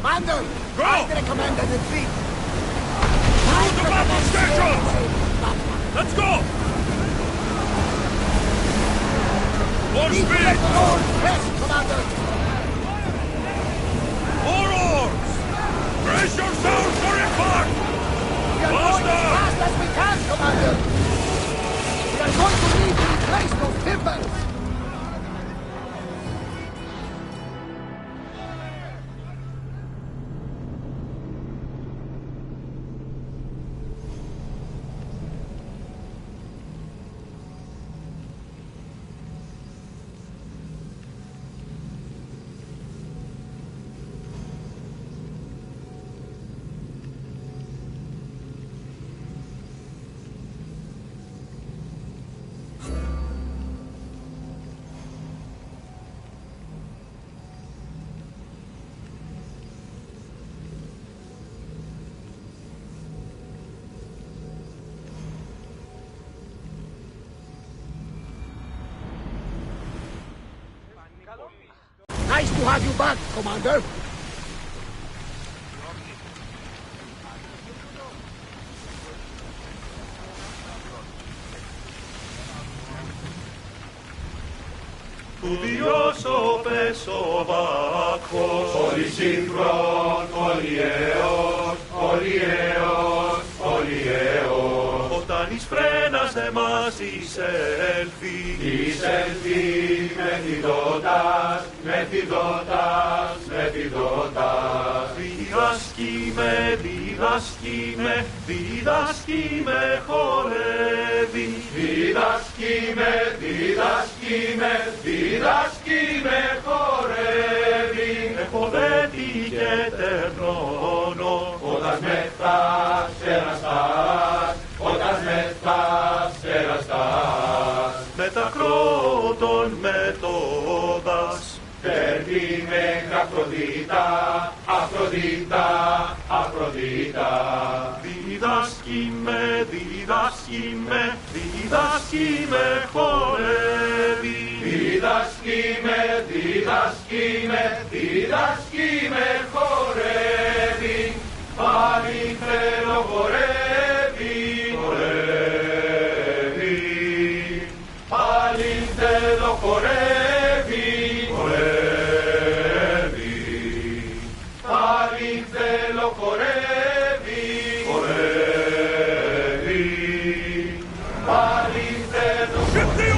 Commander! Go! I'm gonna command the retreat! Through the battle schedule! Let's go! More speed! Yes, Commander! More oars! Brace yourselves for impact! We are going as fast as we can, Commander! We are going to need to replace those timbers! Nice to have you back, Commander. Του διώσω πέσω βάκχος, όλοι σύγχρον, όλοι αίος, όλοι αίος, όλοι αίος. Όταν εις φρένας εμάς εισέλθει, εισέλθει με θηδότας, με θηδότας, με θηδότας. Διδάσκει με, διδάσκει με, διδάσκει με χορεύει. Διδάσκει με, διδάσκει με, διδάσκει με χορεύει. Εχοδέτη και τερνώνω, όταν μεθάς εραστάς, όταν μεθάς εραστάς. Μετακρότων μετόδας, Φέρνει με Αφροδίτα, Αφροδίτα, Αφροδίτα. Διδάσκει με, διδάσκει με, διδάσκει με χορεύει. Διδάσκει με, διδάσκει με, διδάσκει με χορεύει. Πάλι θέλω χορεύει, χορεύει. Πάλι θέλω χορεύει, χορεύει. Πάλι θέλω χορεύει, χορεύει. Πάλι θέλω χορεύει.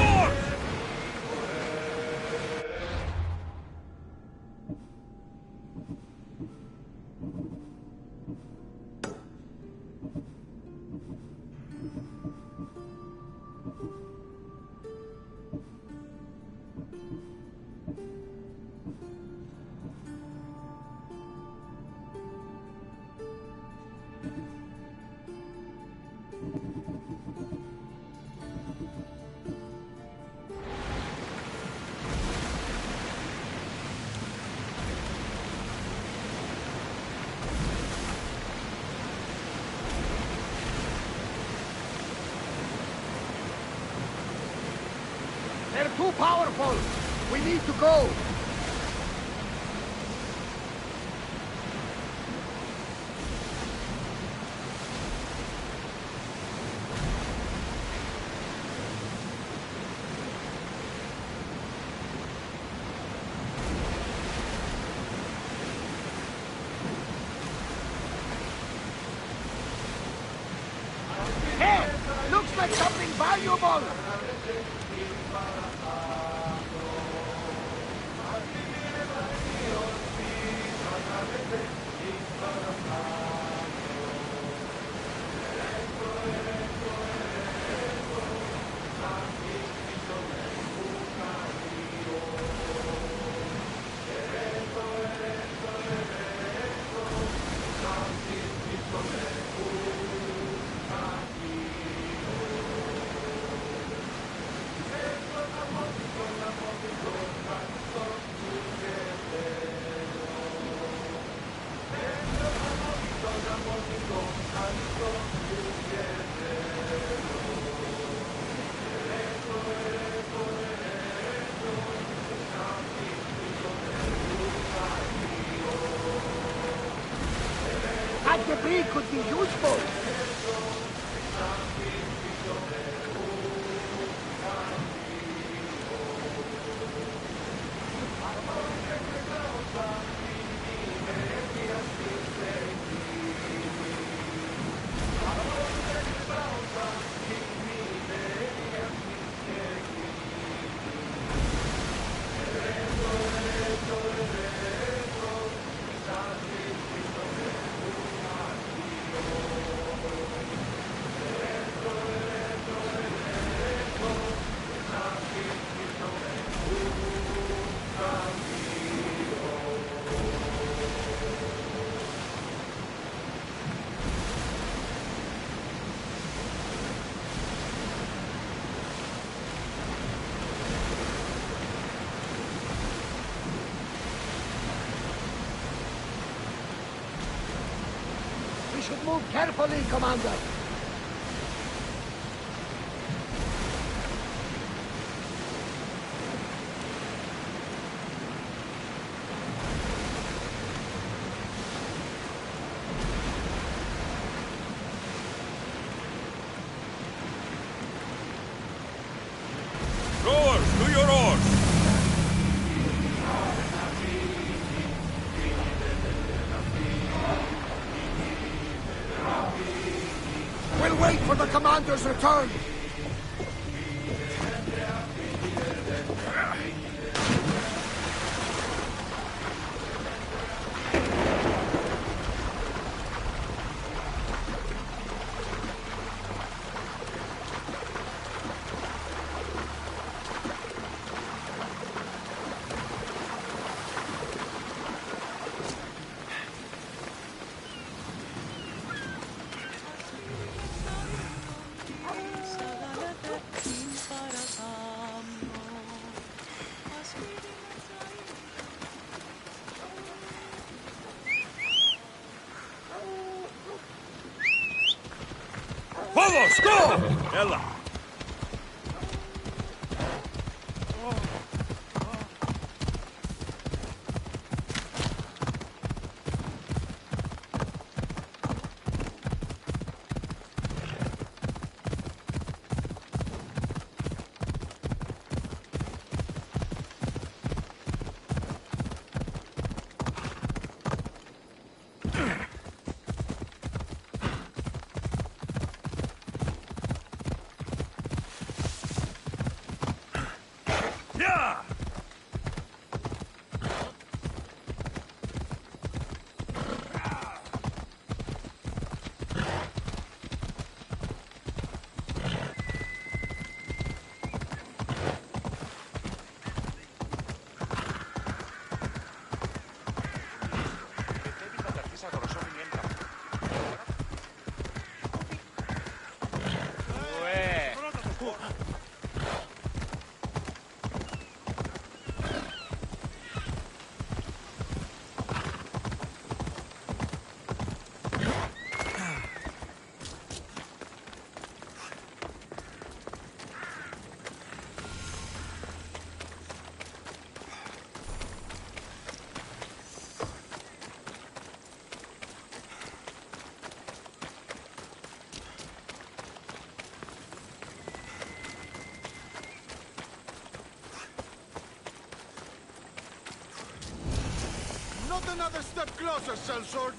They're too powerful! We need to go! Hey! Looks like something valuable! debris could be useful. We should move carefully, Commander. Rowers, to your oars! We'll wait for the Commander's return. Vamos, go! Ella. Yeah! Not another step closer, sellsword!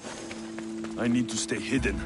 I need to stay hidden.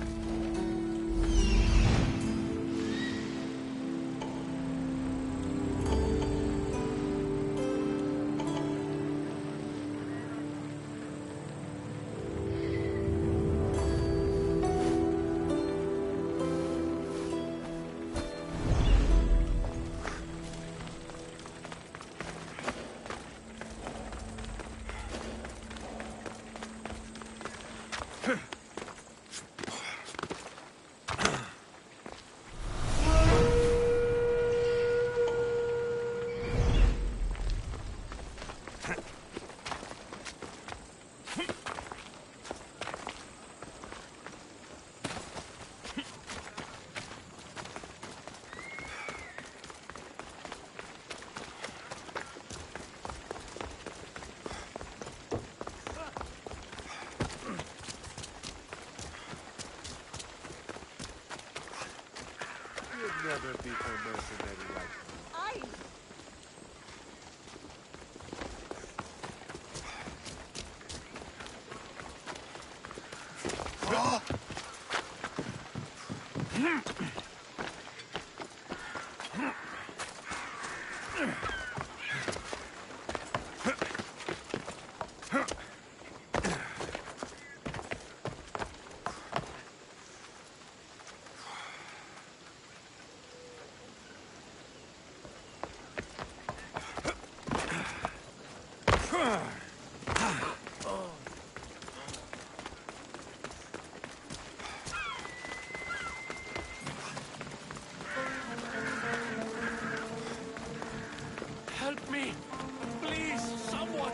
Help me! Please, someone!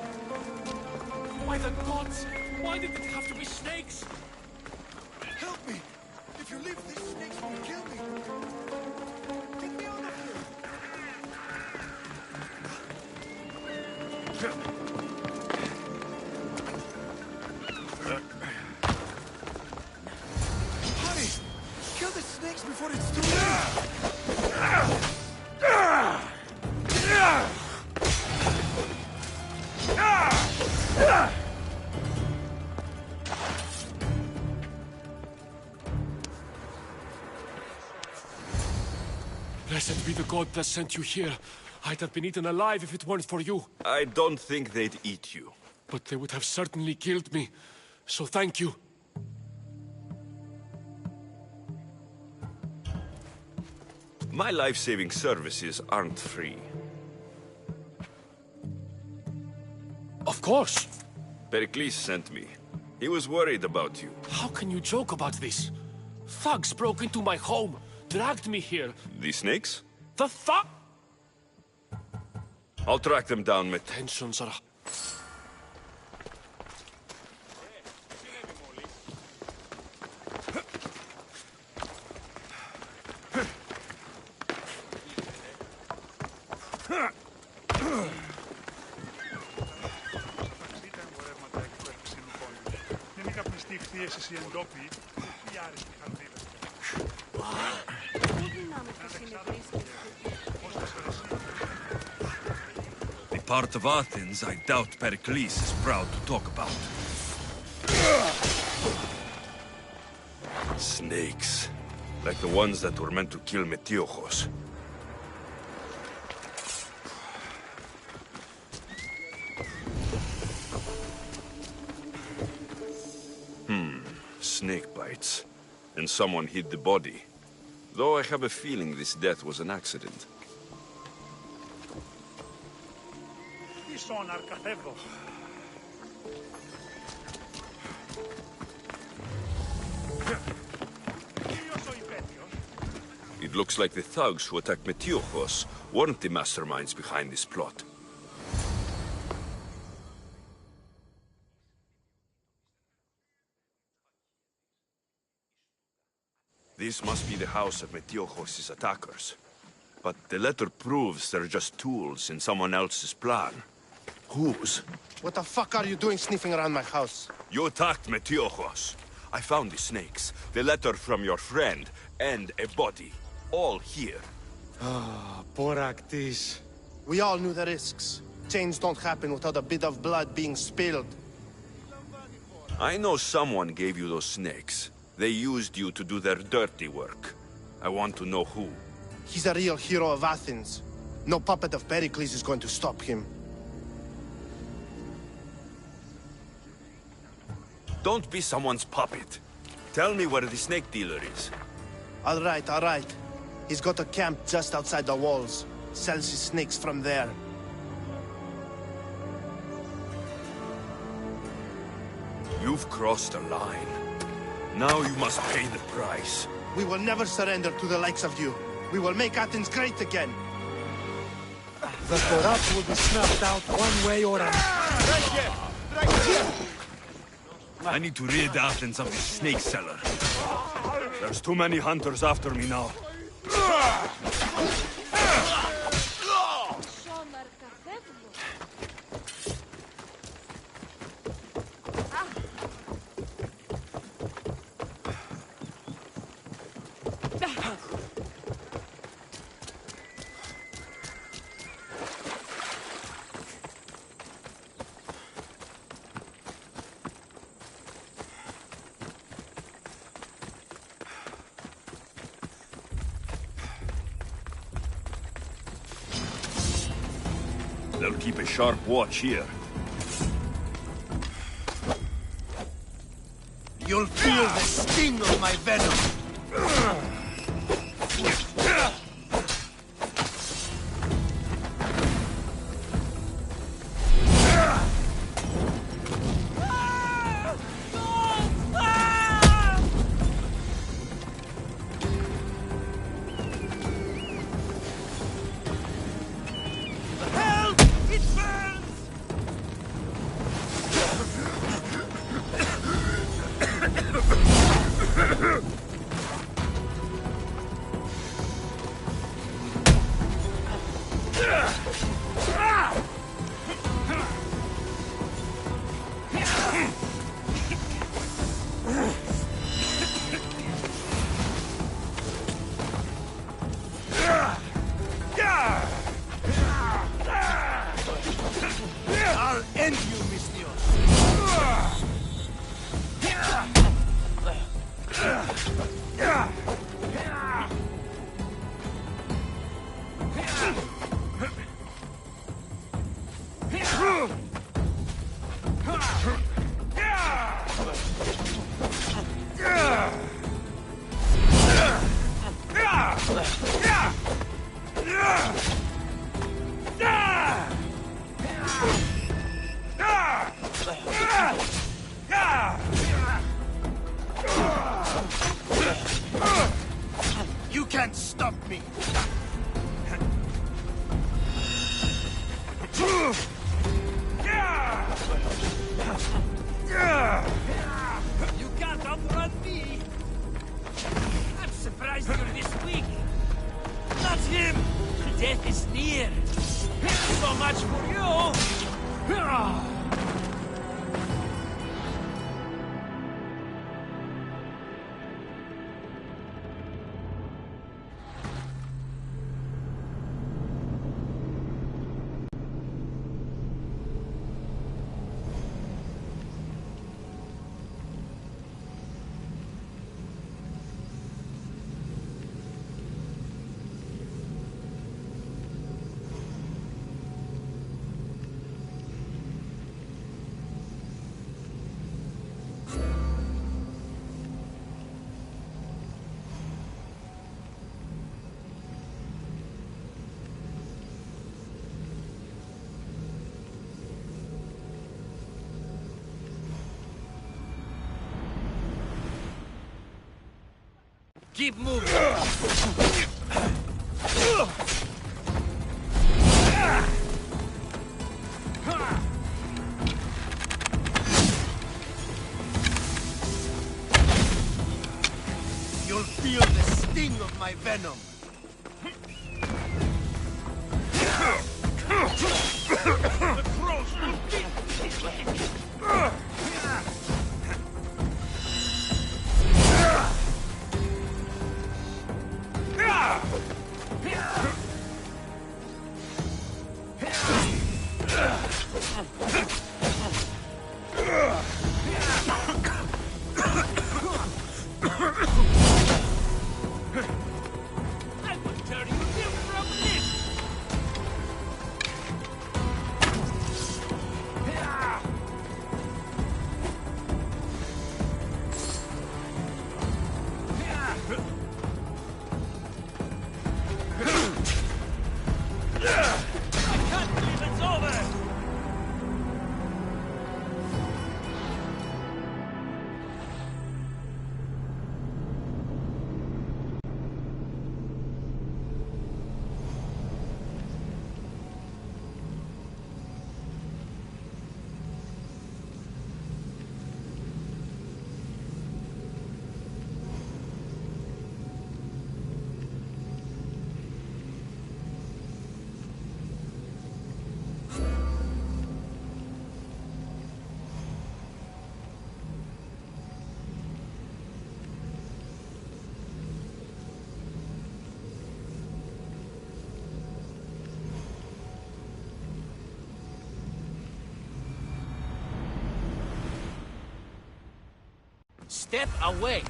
Why the gods? Why did it have to be snakes? Help me! If you leave, these snakes will kill me! Get me out of here! Hurry! Kill the snakes before it's too late! Blessed be the god that sent you here. I'd have been eaten alive if it weren't for you. I don't think they'd eat you. But they would have certainly killed me. So thank you. My life-saving services aren't free. Of course. Pericles sent me. He was worried about you. How can you joke about this? Thugs broke into my home, dragged me here. The snakes? The thug... I'll track them down, Met. Tensions are... The part of Athens I doubt Pericles is proud to talk about. Snakes. Like the ones that were meant to kill Metiochos. Snake bites. And someone hid the body. Though I have a feeling this death was an accident. It looks like the thugs who attacked Metiochos weren't the masterminds behind this plot. This must be the house of Metiochos' attackers. But the letter proves they're just tools in someone else's plan. Whose? What the fuck are you doing sniffing around my house? You attacked Metiochos. I found the snakes, the letter from your friend, and a body. All here. Poraktis. We all knew the risks. Change don't happen without a bit of blood being spilled. I know someone gave you those snakes. They used you to do their dirty work. I want to know who. He's a real hero of Athens. No puppet of Pericles is going to stop him. Don't be someone's puppet. Tell me where the snake dealer is. All right, all right. He's got a camp just outside the walls. Sells his snakes from there. You've crossed a line. Now you must pay the price. We will never surrender to the likes of you. We will make Athens great again. The corrupt will be snuffed out one way or another. I need to rid Athens of this snake seller. There's too many hunters after me now. They'll keep a sharp watch here. You'll feel the sting of my venom! is near. So much for you. Keep moving. You'll feel the sting of my venom. I will turn you limb from limb. I can't believe it's over. Step away.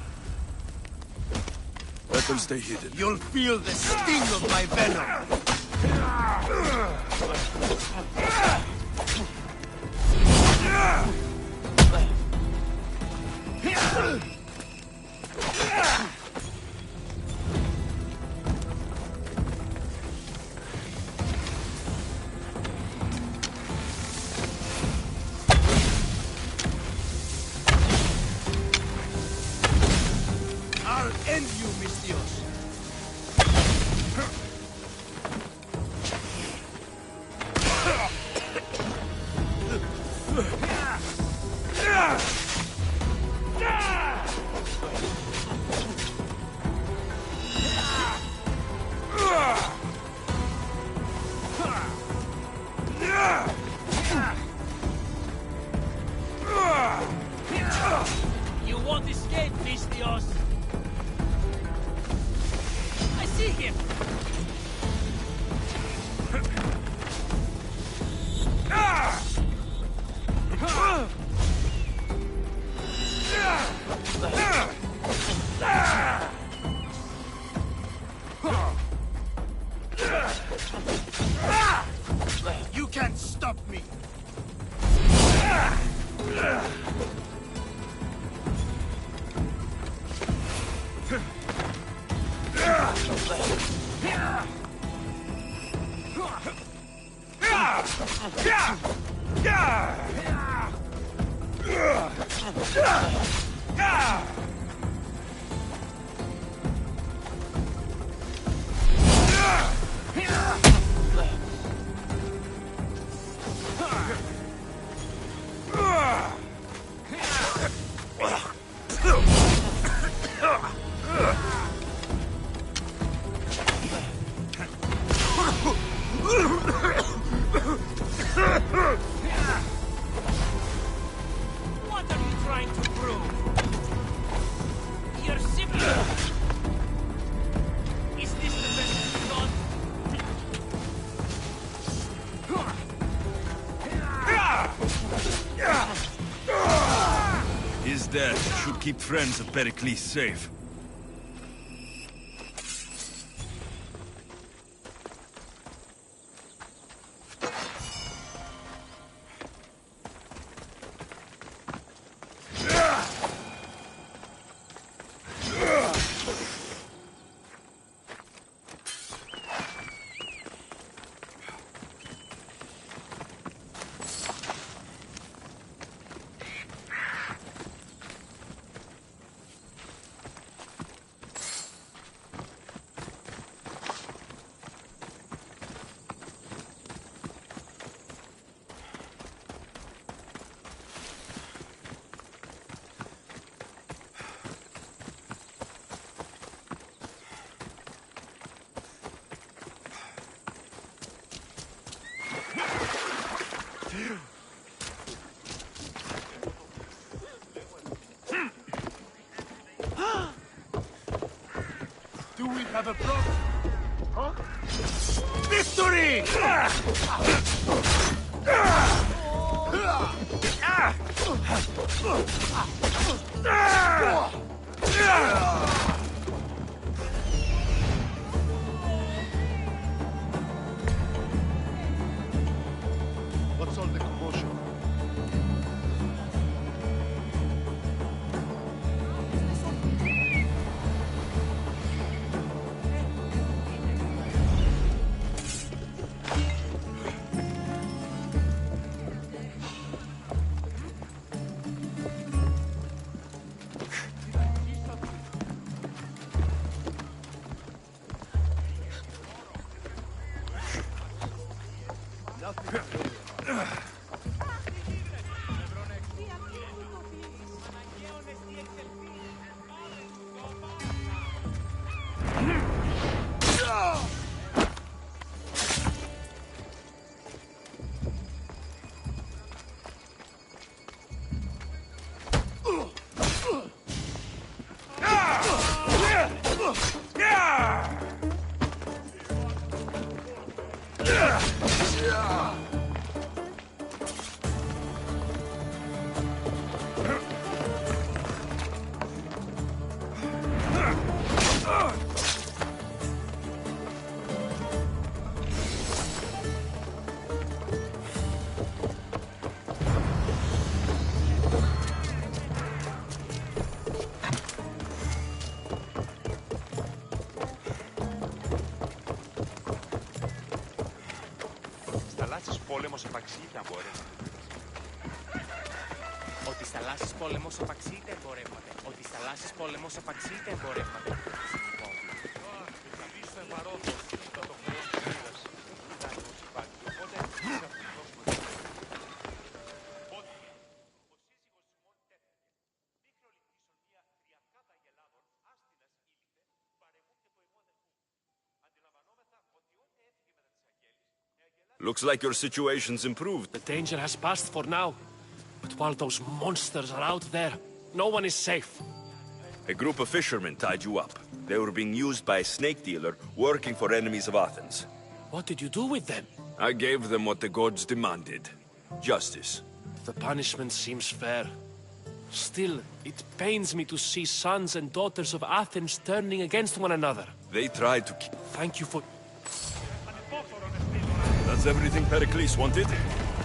Let them stay hidden. You'll feel the sting of my venom. I'll end you, Misthios. You won't escape, Misthios. I see him. You can't stop me. death should keep friends of Pericles safe. Do we have a problem? Huh? Victory! What's all the commotion? Πόλεμος επαξείται εμπορεύματα. Ότι στα θαλάσσης πόλεμος επαξείται εμπορεύματα. Ότι στα θαλάσσης πόλεμος επαξείται εμπορεύματα. Looks like your situation's improved. The danger has passed for now. But while those monsters are out there, no one is safe. A group of fishermen tied you up. They were being used by a snake dealer working for enemies of Athens. What did you do with them? I gave them what the gods demanded. Justice. The punishment seems fair. Still, it pains me to see sons and daughters of Athens turning against one another. They tried to keep... Thank you for... That's everything Pericles wanted.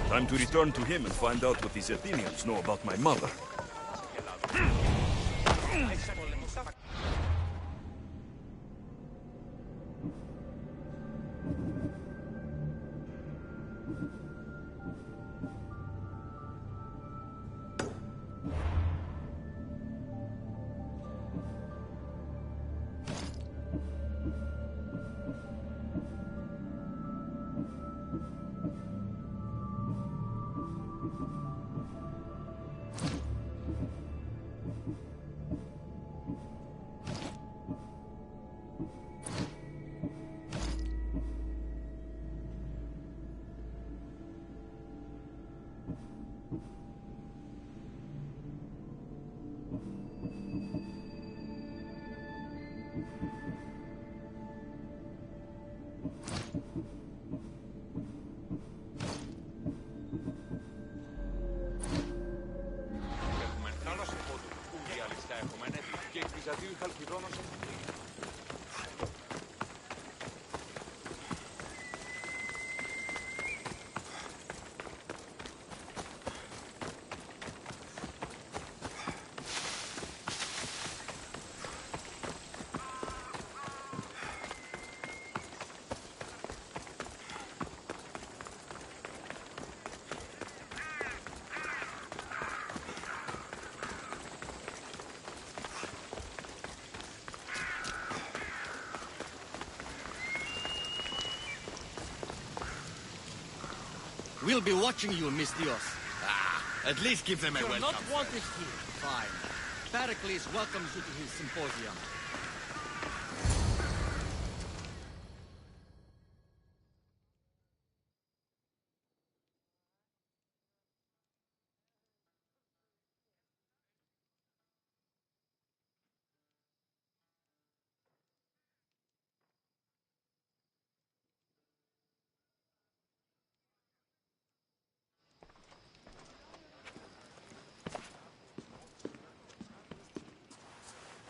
Time to return to him and find out what these Athenians know about my mother. We'll be watching you, Misthios. At least give them a welcome. You're not wanted here. Fine. Pericles welcomes you to his symposium.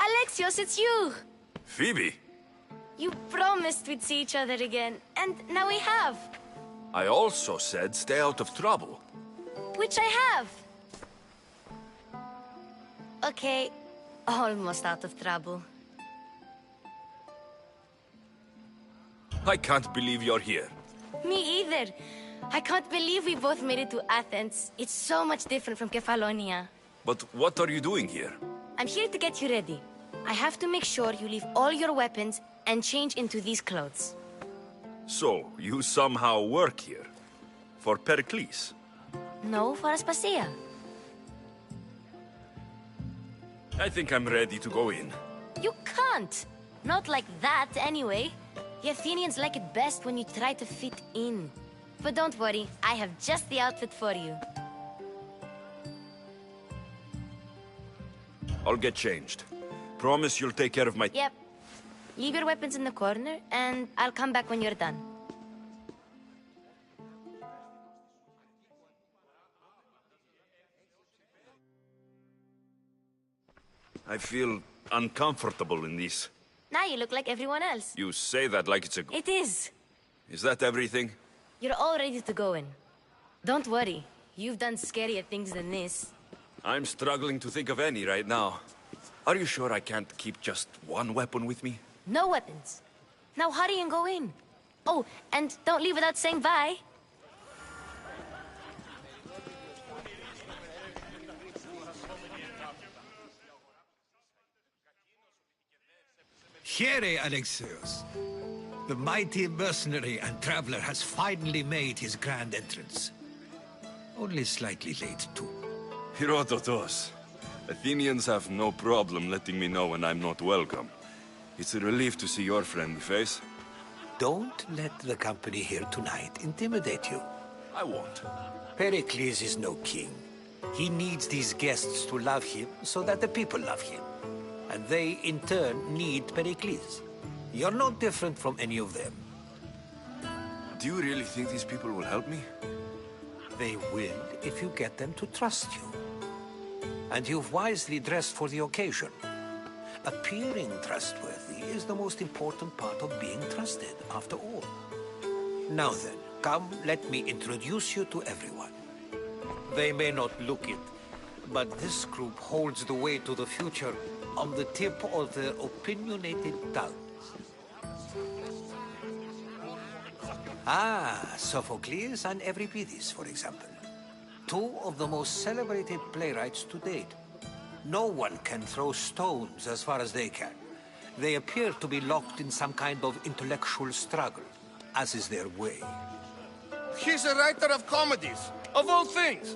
Alexios, it's you! Phoebe, You promised we'd see each other again, and now we have. I also said stay out of trouble. Which I have. Okay, almost out of trouble. I can't believe you're here. Me either. I can't believe we both made it to Athens. It's so much different from Kefalonia. But what are you doing here? I'm here to get you ready. I have to make sure you leave all your weapons and change into these clothes. So, you somehow work here? For Pericles? No, for Aspasia. I think I'm ready to go in. You can't! Not like that, anyway. The Athenians like it best when you try to fit in. But don't worry, I have just the outfit for you. I'll get changed. Promise you'll take care of my... Yep. Leave your weapons in the corner, and I'll come back when you're done. I feel uncomfortable in this. Now you look like everyone else. You say that like it's a... It is. Is that everything? You're all ready to go in. Don't worry. You've done scarier things than this. I'm struggling to think of any right now. Are you sure I can't keep just one weapon with me? No weapons. Now hurry and go in. Oh, and don't leave without saying bye. Here, Alexios. The mighty mercenary and traveler has finally made his grand entrance. Only slightly late, too. Herodotos. Athenians have no problem letting me know when I'm not welcome. It's a relief to see your friendly face. Don't let the company here tonight intimidate you. I won't. Pericles is no king. He needs these guests to love him so that the people love him. And they, in turn, need Pericles. You're no different from any of them. Do you really think these people will help me? They will if you get them to trust you. And you've wisely dressed for the occasion. Appearing trustworthy is the most important part of being trusted, after all. Now then, come, let me introduce you to everyone. They may not look it, but this group holds the way to the future on the tip of their opinionated tongues. Ah, Sophocles and Euripides, for example. Two of the most celebrated playwrights to date. No one can throw stones as far as they can. They appear to be locked in some kind of intellectual struggle, as is their way. He's a writer of comedies, of all things.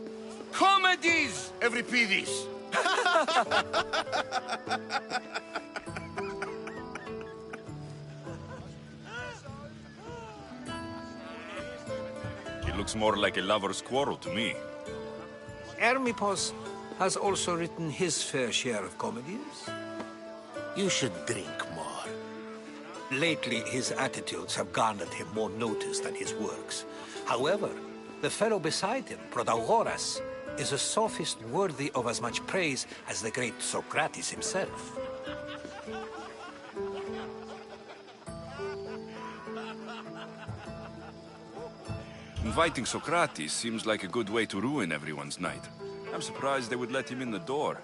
Comedies, Euripides. It looks more like a lover's quarrel to me. Hermippos has also written his fair share of comedies. You should drink more. Lately, his attitudes have garnered him more notice than his works. However, the fellow beside him, Protagoras, is a sophist worthy of as much praise as the great Socrates himself. Inviting Socrates seems like a good way to ruin everyone's night. I'm surprised they would let him in the door.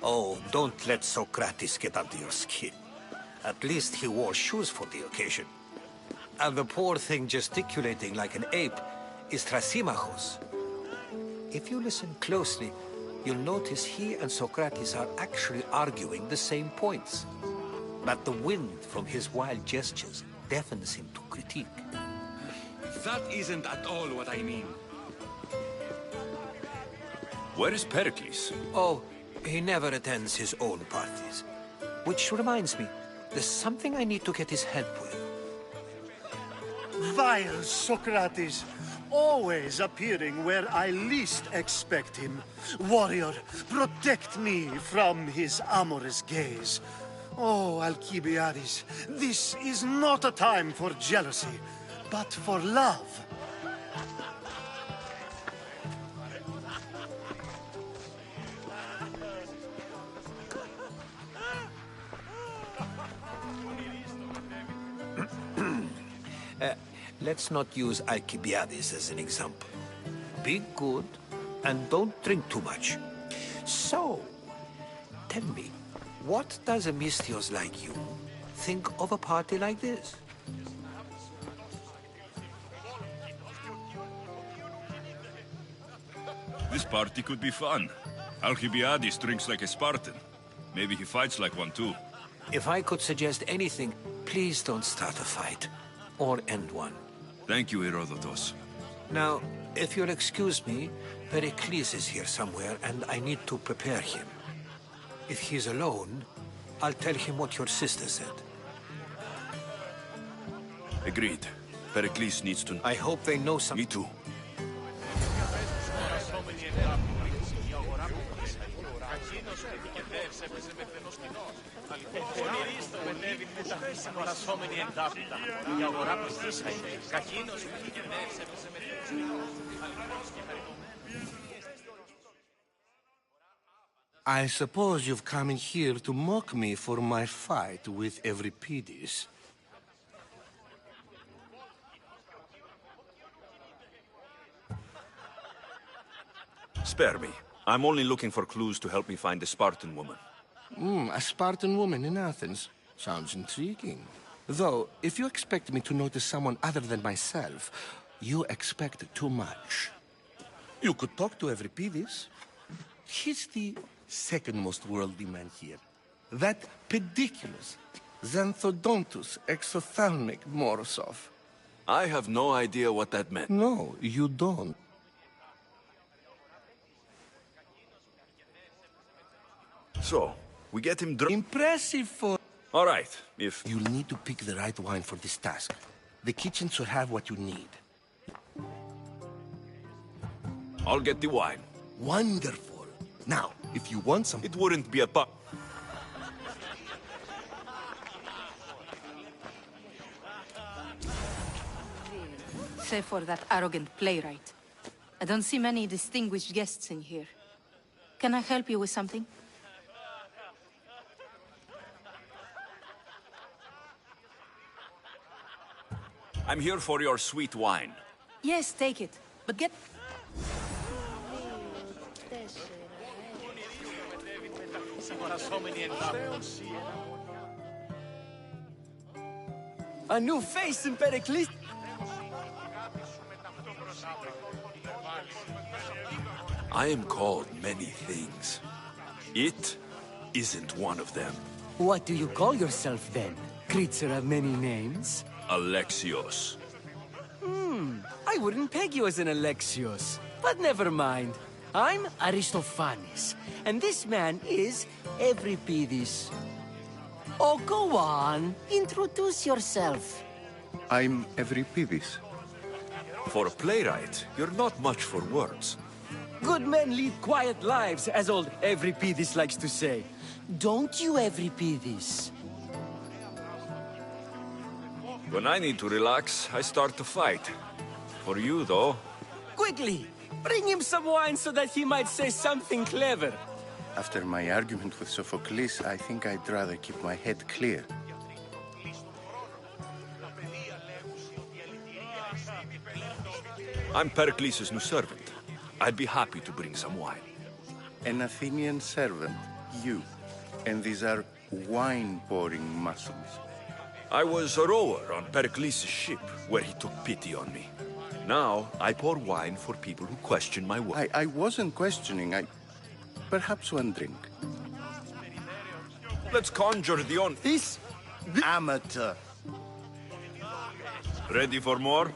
Oh, don't let Socrates get under your skin. At least he wore shoes for the occasion. And the poor thing gesticulating like an ape is Thrasymachos. If you listen closely, you'll notice he and Socrates are actually arguing the same points. But the wind from his wild gestures deafens him to critique. That isn't at all what I mean. Where is Pericles? Oh, he never attends his own parties. Which reminds me, there's something I need to get his help with. Vile Socrates, always appearing where I least expect him. Warrior, protect me from his amorous gaze. Oh, Alcibiades, this is not a time for jealousy, but for love. Let's not use Alcibiades as an example. Be good and don't drink too much. So, tell me, what does a Misthios like you think of a party like this? This party could be fun. Alcibiades drinks like a Spartan. Maybe he fights like one too. If I could suggest anything, please don't start a fight. Or end one. Thank you, Herodotus. Now, if you'll excuse me, Pericles is here somewhere, and I need to prepare him. If he's alone, I'll tell him what your sister said. Agreed. Pericles needs to... I hope they know something. Me too. I suppose you've come in here to mock me for my fight with Euripides. Spare me. I'm only looking for clues to help me find the Spartan woman. A Spartan woman in Athens. Sounds intriguing. Though, if you expect me to notice someone other than myself, you expect too much. You could talk to Euripides. He's the second most worldly man here. That pediculous Xanthodontus exophthalmic Morosov. I have no idea what that meant. No, you don't. So, we get him drunk. Impressive for... All right, if... You'll need to pick the right wine for this task. The kitchen should have what you need. I'll get the wine. Wonderful. Now, if you want some... It wouldn't be a Save for that arrogant playwright. I don't see many distinguished guests in here. Can I help you with something? I'm here for your sweet wine. Yes, take it. But get... A new face in Pericles. I am called many things. It isn't one of them. What do you call yourself then? Creature of many names? Alexios. I wouldn't peg you as an Alexios. But never mind. I'm Aristophanes, and this man is Euripides. Oh, go on. Introduce yourself. I'm Euripides. For a playwright, you're not much for words. Good men lead quiet lives, as old Euripides likes to say. Don't you, Euripides? When I need to relax, I start to fight. For you, though... Quickly! Bring him some wine so that he might say something clever. After my argument with Sophocles, I think I'd rather keep my head clear. I'm Pericles' new servant. I'd be happy to bring some wine. An Athenian servant, you. And these are wine-pouring muscles. I was a rower on Pericles' ship, where he took pity on me. Now, I pour wine for people who question my work. I wasn't questioning. Perhaps one drink. Let's conjure the This amateur. Ready for more?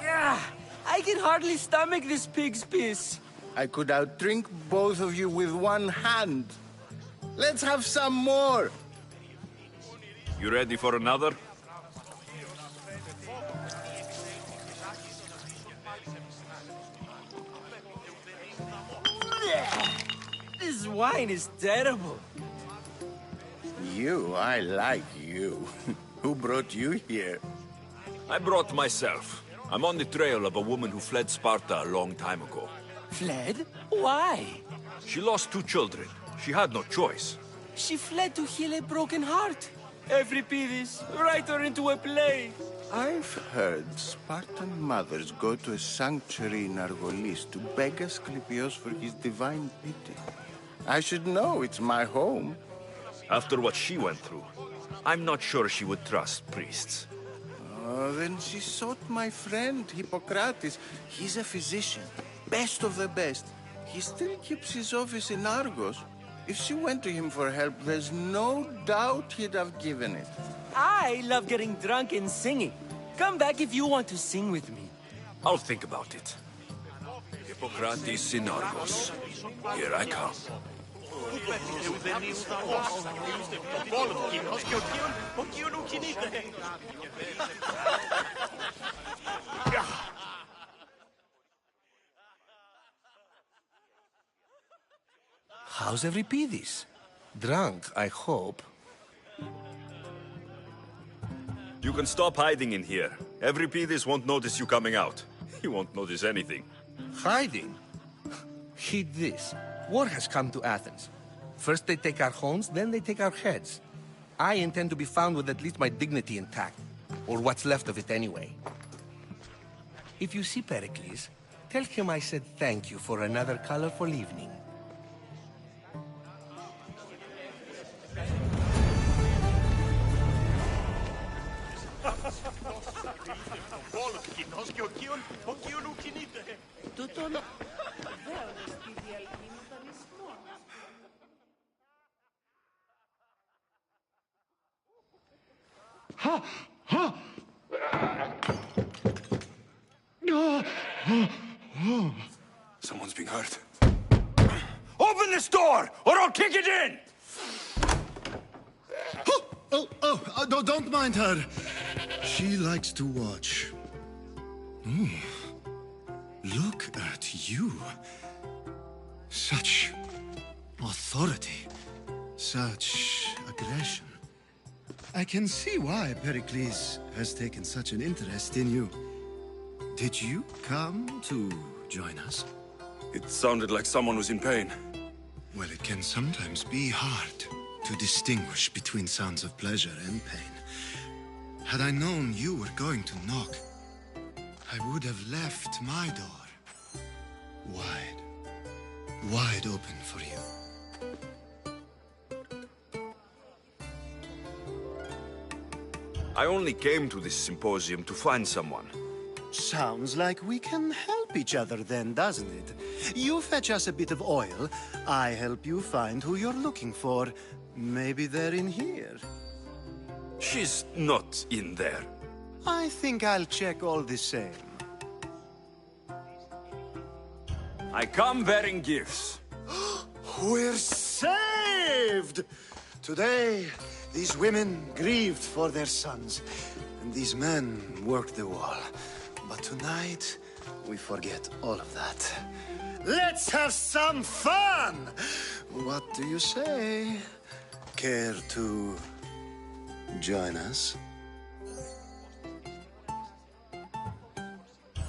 Yeah, I can hardly stomach this pig's piss. I could outdrink both of you with one hand. Let's have some more. You ready for another? This wine is terrible. I like you. Who brought you here? I brought myself. I'm on the trail of a woman who fled Sparta a long time ago. Fled? Why? She lost 2 children. She had no choice. She fled to heal a broken heart. Euripides, write her into a play. I've heard Spartan mothers go to a sanctuary in Argolis to beg Asclepios for his divine pity. I should know, it's my home. After what she went through, I'm not sure she would trust priests. Oh, then she sought my friend, Hippocrates. He's a physician, best of the best. He still keeps his office in Argos. If she went to him for help, there's no doubt he'd have given it. I love getting drunk and singing. Come back if you want to sing with me. I'll think about it. Hippocrates in Argos. Here I come. How's Euripides? Drunk, I hope. You can stop hiding in here. Euripides won't notice you coming out. He won't notice anything. Hiding? Heed this. War has come to Athens. First they take our homes, then they take our heads. I intend to be found with at least my dignity intact. Or what's left of it anyway. If you see Pericles, tell him I said thank you for another colorful evening. Someone's being hurt. Open this door, or I'll kick it in! Don't mind her. She likes to watch. Look at you. Such authority. Such aggression. I can see why Pericles has taken such an interest in you. Did you come to join us? It sounded like someone was in pain. Well, it can sometimes be hard to distinguish between sounds of pleasure and pain. Had I known you were going to knock, I would have left my door wide open for you. I only came to this symposium to find someone. Sounds like we can help each other then, doesn't it? You fetch us a bit of oil, I help you find who you're looking for. Maybe they're in here. She's not in there. I think I'll check all the same. I come bearing gifts. We're saved! Today, these women grieved for their sons, and these men worked the wall. But tonight, we forget all of that. Let's have some fun! What do you say? Care to join us?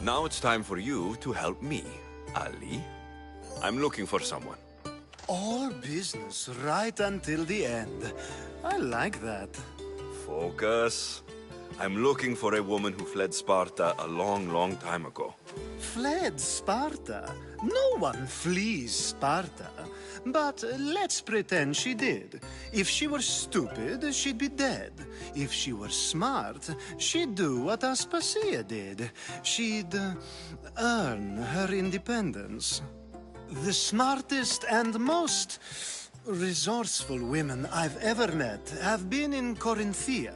Now it's time for you to help me, Ali. I'm looking for someone. All business right until the end. I like that. Focus. I'm looking for a woman who fled Sparta a long, long time ago. Fled Sparta? No one flees Sparta. But let's pretend she did. If she were stupid, she'd be dead. If she were smart, she'd do what Aspasia did. She'd earn her independence. The smartest and most resourceful women I've ever met have been in Corinthia.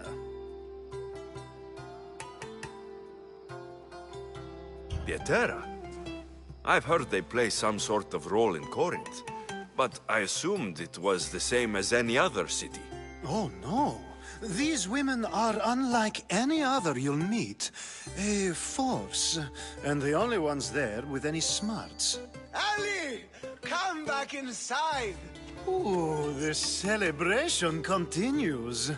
Pieterra? I've heard they play some sort of role in Corinth, but I assumed it was the same as any other city. Oh, no. These women are unlike any other you'll meet. A force, and the only ones there with any smarts. Ali! Come back inside! Ooh, the celebration continues.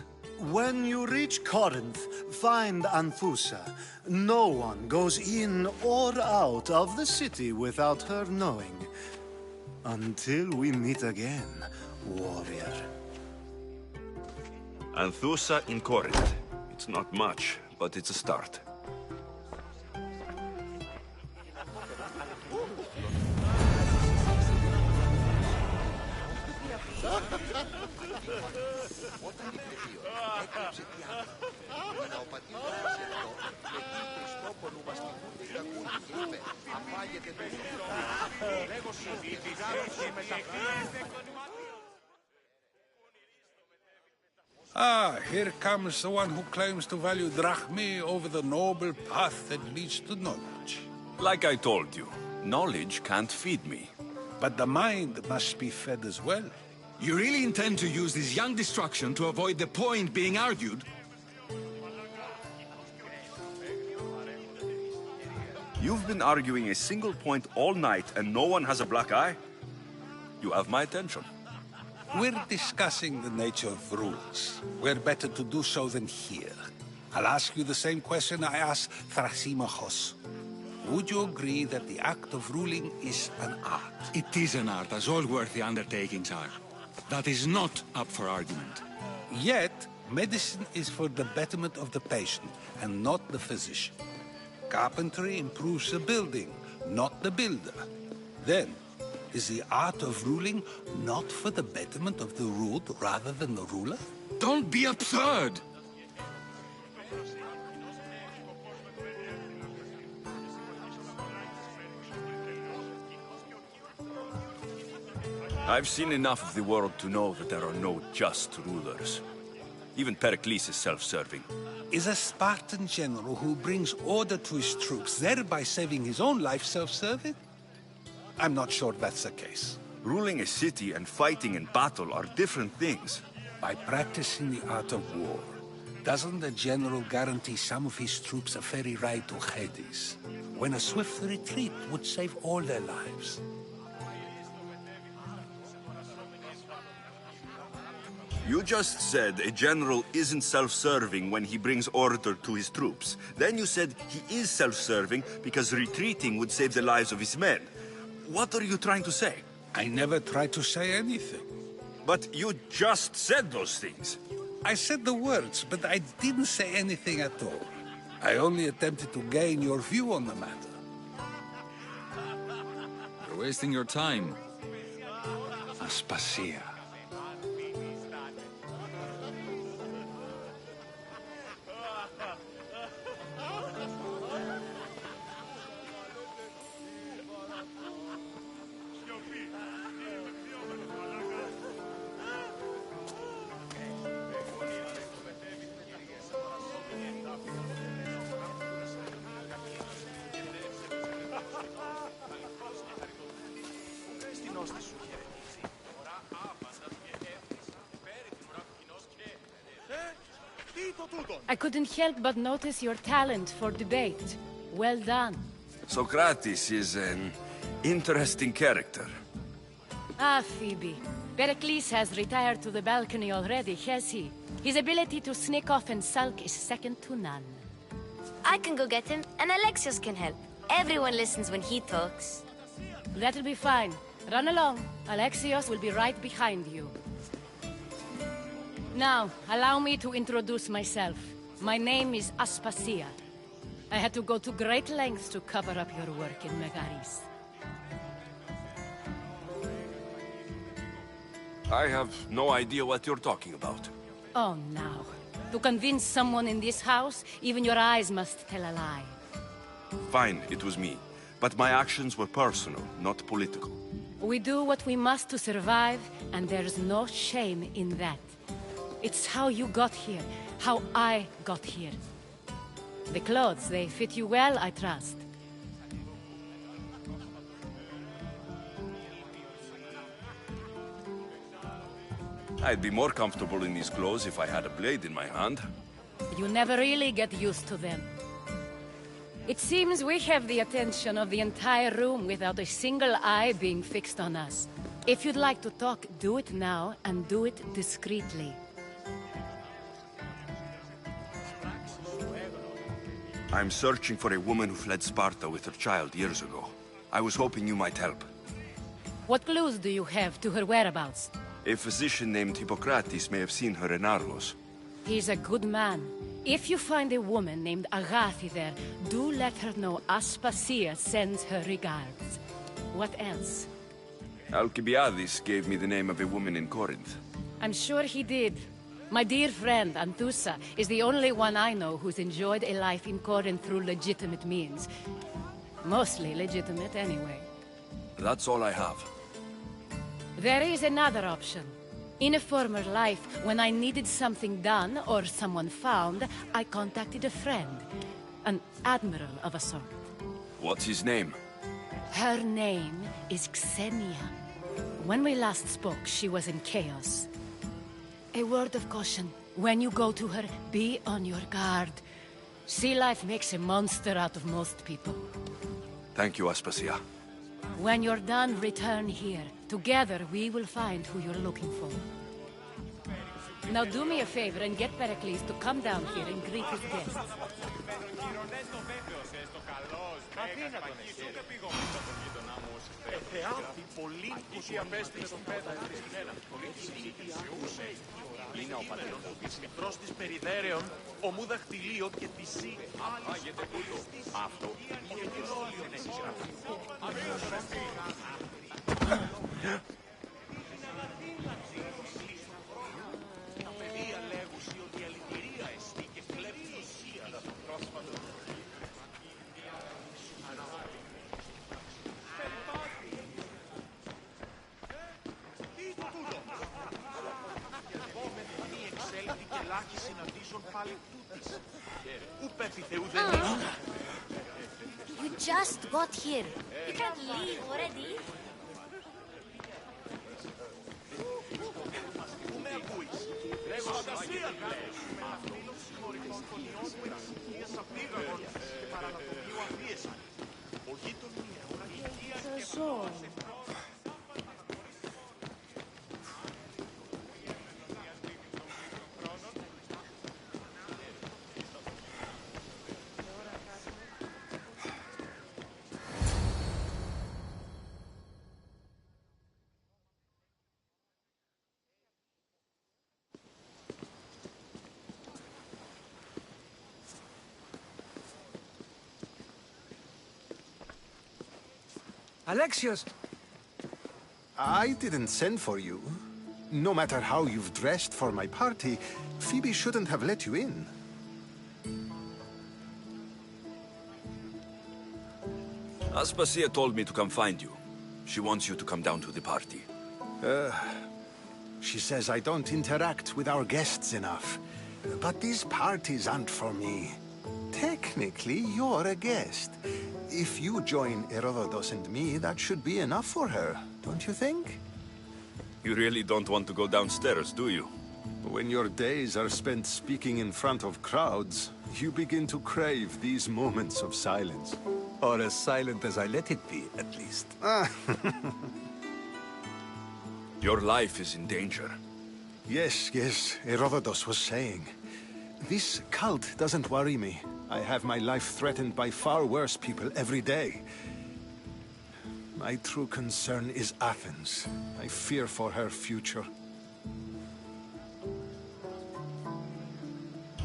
When you reach Corinth, find Anthusa. No one goes in or out of the city without her knowing. Until we meet again, warrior. Anthusa in Corinth. It's not much, but it's a start. Ah, here comes the one who claims to value drachmae over the noble path that leads to knowledge. Like I told you, knowledge can't feed me. But the mind must be fed as well. You really intend to use this young destruction to avoid the point being argued? You've been arguing a single point all night and no one has a black eye? You have my attention. We're discussing the nature of rules. Where better to do so than here? I'll ask you the same question I asked Thrasymachos. Would you agree that the act of ruling is an art? It is an art, as all worthy undertakings are. That is not up for argument. Yet, medicine is for the betterment of the patient, and not the physician. Carpentry improves the building, not the builder. Then, is the art of ruling not for the betterment of the ruled rather than the ruler? Don't be absurd! I've seen enough of the world to know that there are no just rulers. Even Pericles is self-serving. Is a Spartan general who brings order to his troops, thereby saving his own life, self-serving? I'm not sure that's the case. Ruling a city and fighting in battle are different things. By practicing the art of war, doesn't the general guarantee some of his troops a ferry ride to Hades, when a swift retreat would save all their lives? You just said a general isn't self-serving when he brings order to his troops. Then you said he is self-serving because retreating would save the lives of his men. What are you trying to say? I never tried to say anything. But you just said those things. I said the words, but I didn't say anything at all. I only attempted to gain your view on the matter. You're wasting your time. Aspasia. I couldn't help but notice your talent for debate. Well done. Socrates is an interesting character. Ah, Phoebe. Pericles has retired to the balcony already, has he? His ability to sneak off and sulk is second to none. I can go get him, and Alexios can help. Everyone listens when he talks. That'll be fine. Run along. Alexios will be right behind you. Now, allow me to introduce myself. My name is Aspasia. I had to go to great lengths to cover up your work in Megaris. I have no idea what you're talking about. Oh, now. To convince someone in this house, even your eyes must tell a lie. Fine, it was me. But my actions were personal, not political. We do what we must to survive, and there's no shame in that. It's how you got here, how I got here. The clothes, they fit you well, I trust. I'd be more comfortable in these clothes if I had a blade in my hand. You never really get used to them. It seems we have the attention of the entire room without a single eye being fixed on us. If you'd like to talk, do it now, and do it discreetly. I'm searching for a woman who fled Sparta with her child years ago. I was hoping you might help. What clues do you have to her whereabouts? A physician named Hippocrates may have seen her in Argos. He's a good man. If you find a woman named Agathi there, do let her know Aspasia sends her regards. What else? Alcibiades gave me the name of a woman in Corinth. I'm sure he did. My dear friend, Anthusa, is the only one I know who's enjoyed a life in Corinth through legitimate means. Mostly legitimate, anyway. That's all I have. There is another option. In a former life, when I needed something done or someone found, I contacted a friend. An admiral of a sort. What's his name? Her name is Xenia. When we last spoke, she was in chaos. A word of caution. When you go to her, be on your guard. Sea life makes a monster out of most people. Thank you, Aspasia. When you're done, return here. Together, we will find who you're looking for. Now do me a favor and get Pericles to come down here and greet his guests. Είναι ο πατέρος της μητρός της Περιδέρεων, ο μου δαχτυλίο και τη σύ. Άγεται κουλό. Αυτό είναι το όλιο της τα παιδεία λέγουσι ότι η αλητηρία εστί και φλεπτουσία το πρόσφατο. You just got here. You can't leave already. Alexios! I didn't send for you. No matter how you've dressed for my party, Phoebe shouldn't have let you in. Aspasia told me to come find you. She wants you to come down to the party. She says I don't interact with our guests enough. But these parties aren't for me. Technically, you're a guest. If you join Herodotus and me, that should be enough for her, don't you think? You really don't want to go downstairs, do you? When your days are spent speaking in front of crowds, you begin to crave these moments of silence. Or as silent as I let it be, at least. Your life is in danger. Yes, Herodotus was saying. This cult doesn't worry me. I have my life threatened by far worse people every day. My true concern is Athens. I fear for her future.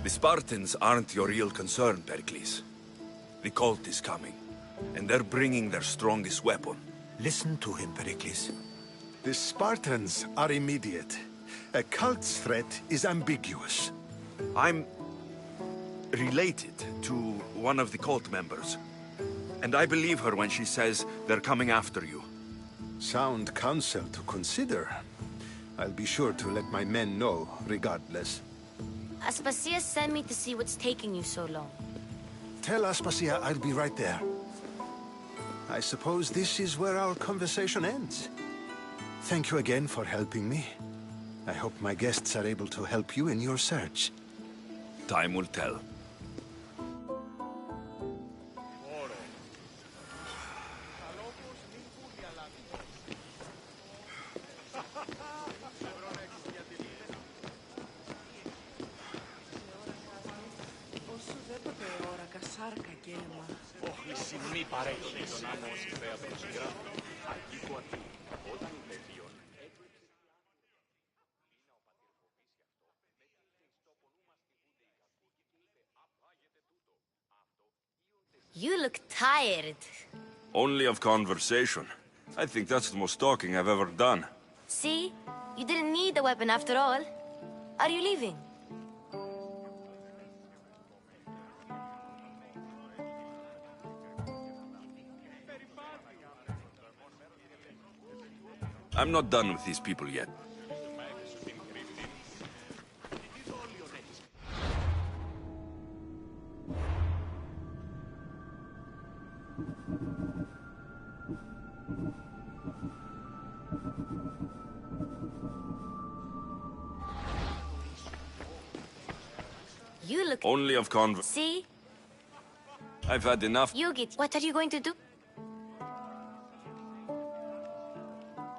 The Spartans aren't your real concern, Pericles. The cult is coming, and they're bringing their strongest weapon. Listen to him, Pericles. The Spartans are immediate. A cult's threat is ambiguous. I'm related to one of the cult members. And I believe her when she says they're coming after you. Sound counsel to consider. I'll be sure to let my men know, regardless. Aspasia sent me to see what's taking you so long. Tell Aspasia I'll be right there. I suppose this is where our conversation ends. Thank you again for helping me. I hope my guests are able to help you in your search. Time will tell. You look tired. Only of conversation. I think that's the most talking I've ever done. See? You didn't need the weapon after all. Are you leaving? I'm not done with these people yet. You look... Only of See? I've had enough. Yugit, what are you going to do?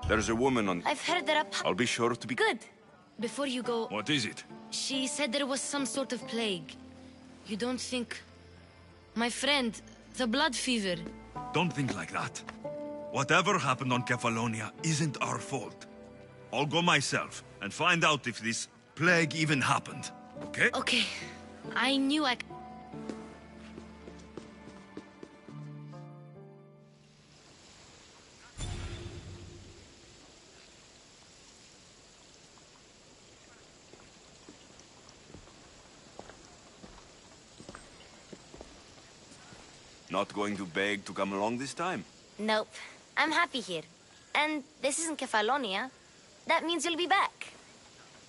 There's a woman on... I've heard there are... I'll be sure to be... Good. Before you go... What is it? She said there was some sort of plague. You don't think... My friend, the blood fever. Don't think like that. Whatever happened on Kefalonia isn't our fault. I'll go myself and find out if this plague even happened. Okay? Okay. I knew I... Not going to beg to come along this time? Nope. I'm happy here. And this isn't Kefalonia. That means you'll be back.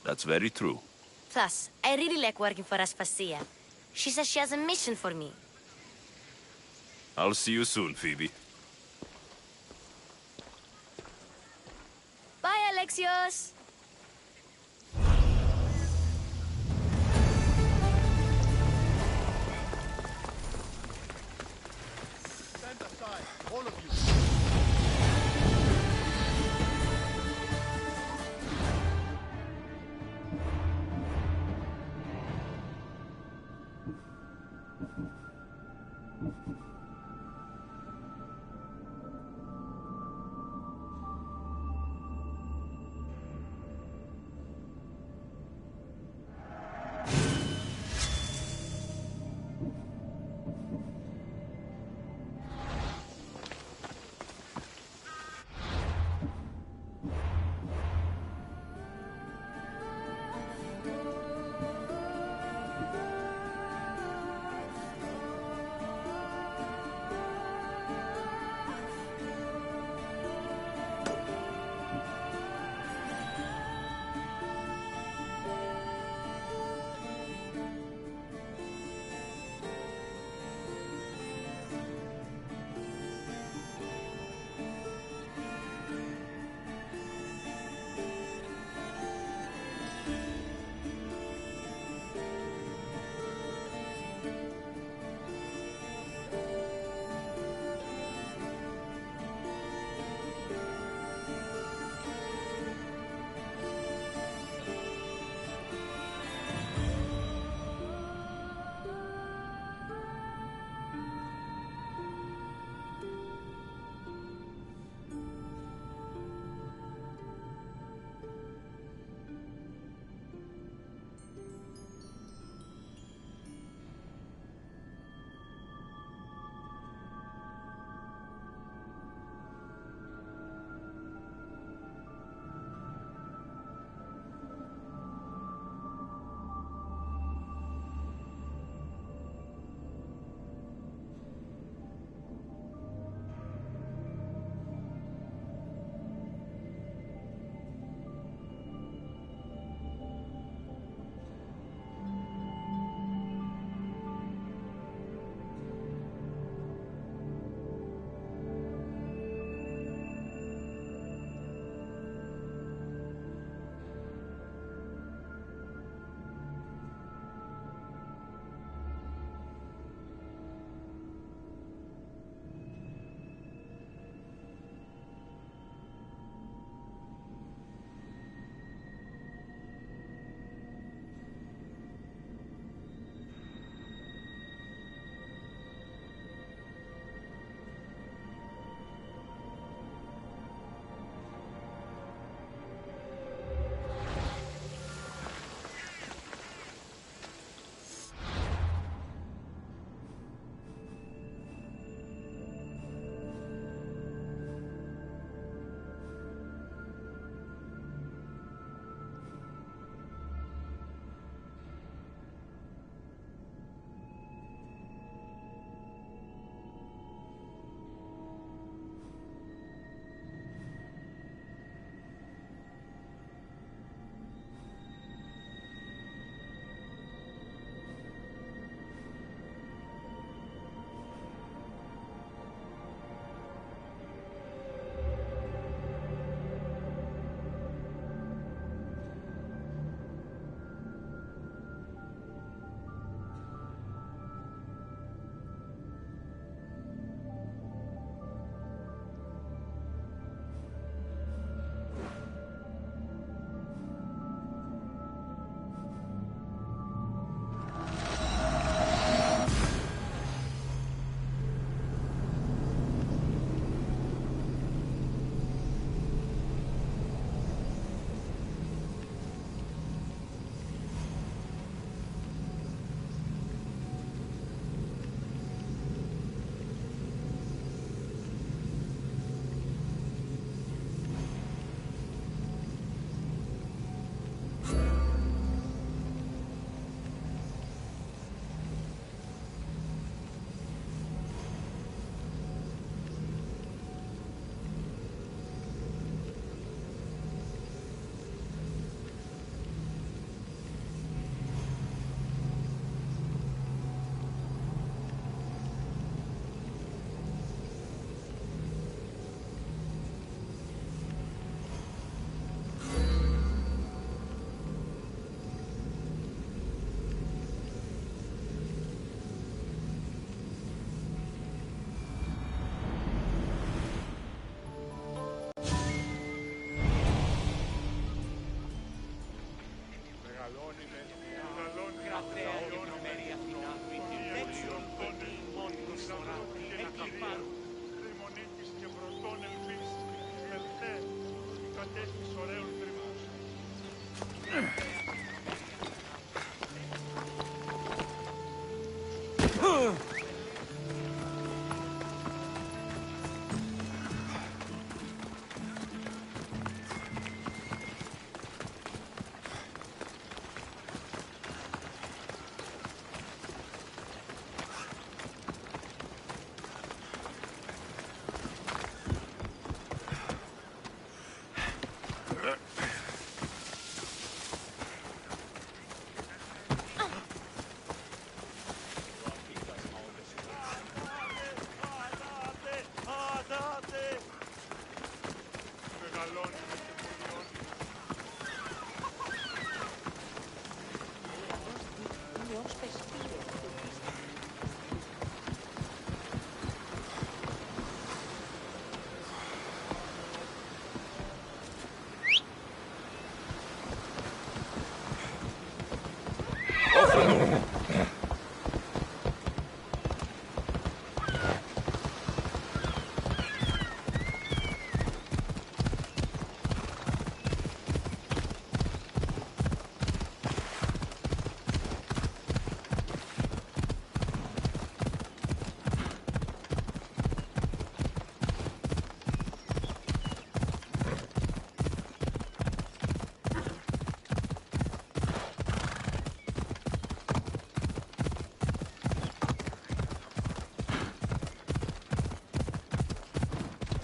That's very true. Plus, I really like working for Aspasia. She says she has a mission for me. I'll see you soon, Phoebe. Bye, Alexios! Stand aside, all of you.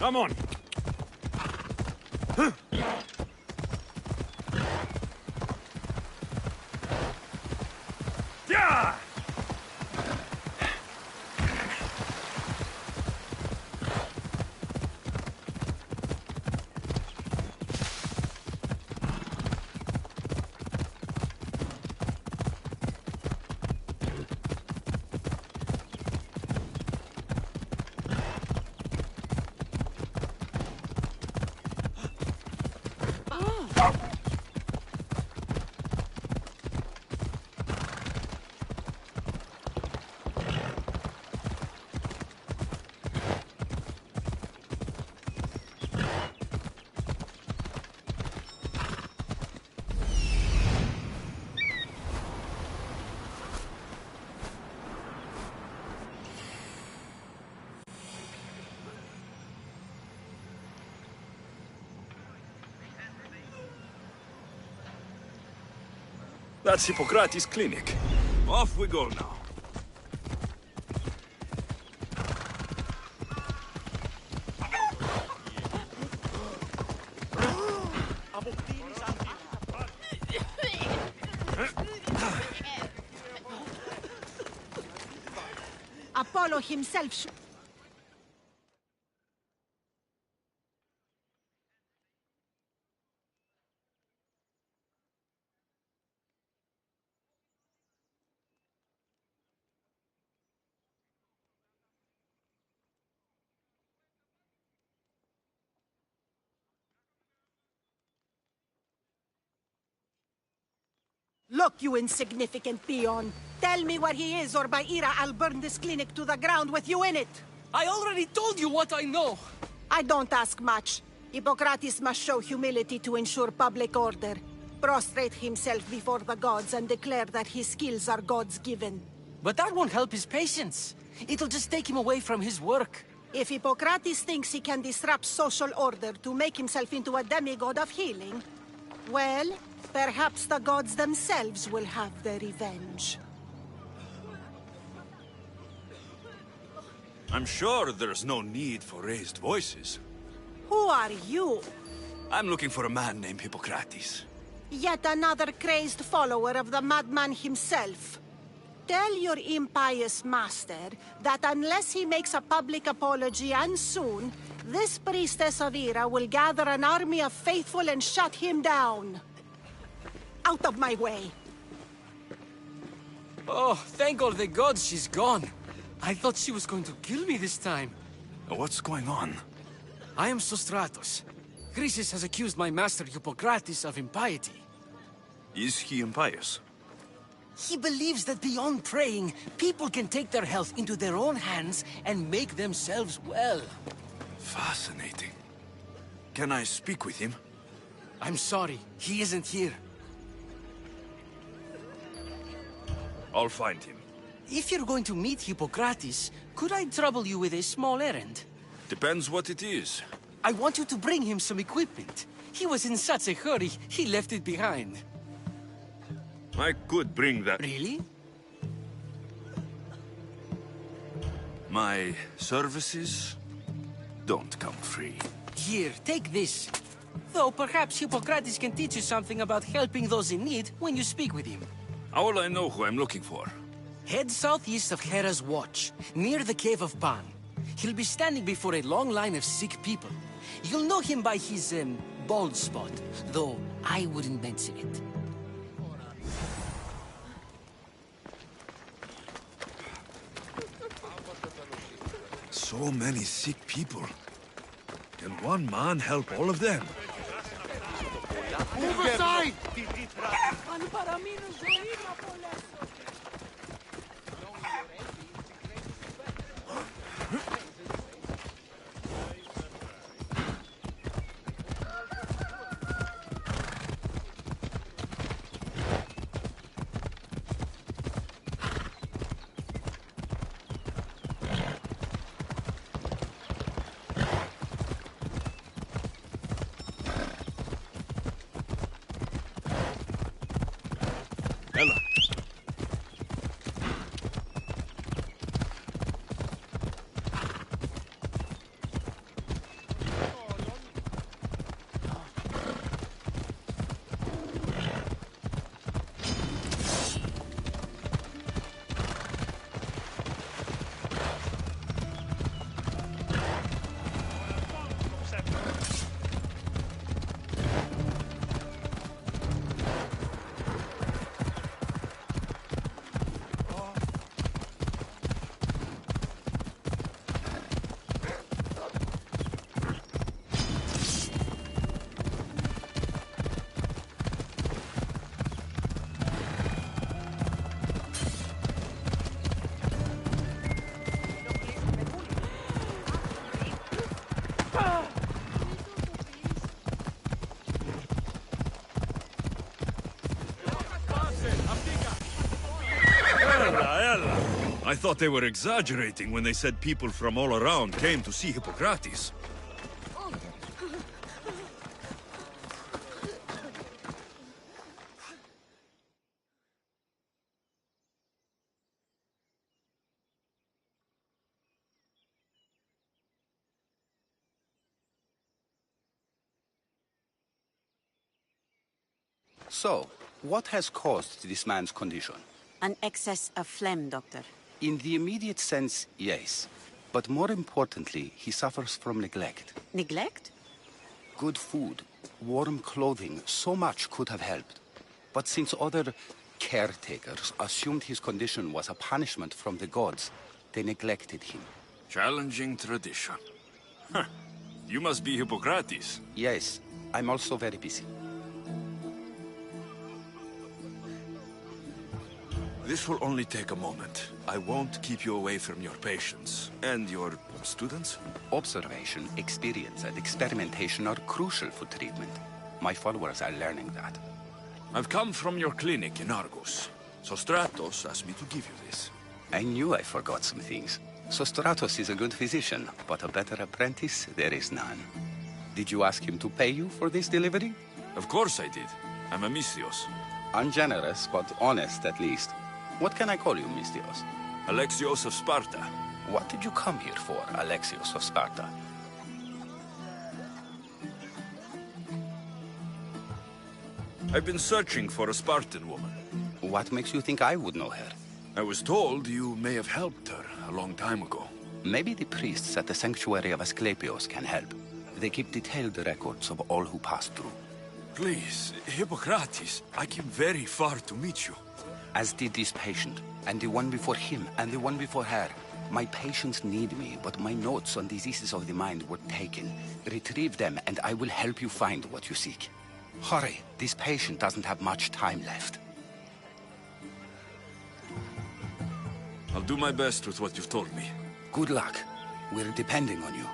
Come on. Yeah! That's Hippocrates' clinic. Off we go now. Apollo himself Look, you insignificant peon. Tell me where he is, or by Ira, I'll burn this clinic to the ground with you in it. I already told you what I know. I don't ask much. Hippocrates must show humility to ensure public order. Prostrate himself before the gods and declare that his skills are God's given. But that won't help his patients. It'll just take him away from his work. If Hippocrates thinks he can disrupt social order to make himself into a demigod of healing, well, perhaps the gods themselves will have their revenge. I'm sure there's no need for raised voices. Who are you? I'm looking for a man named Hippocrates. Yet another crazed follower of the madman himself. Tell your impious master that unless he makes a public apology, and soon, this priestess of Ira will gather an army of faithful and shut him down. Out of my way! Oh, thank all the gods she's gone. I thought she was going to kill me this time. What's going on? I am Sostratos. Chrysis has accused my master Hippocrates of impiety. Is he impious? He believes that beyond praying, people can take their health into their own hands and make themselves well. Fascinating. Can I speak with him? I'm sorry, he isn't here. I'll find him. If you're going to meet Hippocrates, could I trouble you with a small errand? Depends what it is. I want you to bring him some equipment. He was in such a hurry, he left it behind. I could bring that. Really? My services don't come free. Here, take this. Though perhaps Hippocrates can teach you something about helping those in need when you speak with him. How will I know who I'm looking for? Head southeast of Hera's Watch, near the Cave of Pan. He'll be standing before a long line of sick people. You'll know him by his, bald spot, though I wouldn't mention it. So many sick people. Can one man help all of them? Move aside! Ella. I thought they were exaggerating when they said people from all around came to see Hippocrates. So, what has caused this man's condition? An excess of phlegm, Doctor. In the immediate sense, yes. But more importantly, he suffers from neglect. Neglect? Good food, warm clothing, so much could have helped. But since other caretakers assumed his condition was a punishment from the gods, they neglected him. Challenging tradition. Huh. You must be Hippocrates. Yes, I'm also very busy. This will only take a moment. I won't keep you away from your patients. And your students? Observation, experience, and experimentation are crucial for treatment. My followers are learning that. I've come from your clinic in Argus. Sostratos asked me to give you this. I knew I forgot some things. Sostratos is a good physician, but a better apprentice there is none. Did you ask him to pay you for this delivery? Of course I did. I'm Amistios. Ungenerous, but honest at least. What can I call you, Mistios? Alexios of Sparta. What did you come here for, Alexios of Sparta? I've been searching for a Spartan woman. What makes you think I would know her? I was told you may have helped her a long time ago. Maybe the priests at the sanctuary of Asclepios can help. They keep detailed records of all who pass through. Please, Hippocrates, I came very far to meet you. As did this patient, and the one before him, and the one before her. My patients need me, but my notes on diseases of the mind were taken. Retrieve them, and I will help you find what you seek. Hurry, this patient doesn't have much time left. I'll do my best with what you've told me. Good luck. We're depending on you.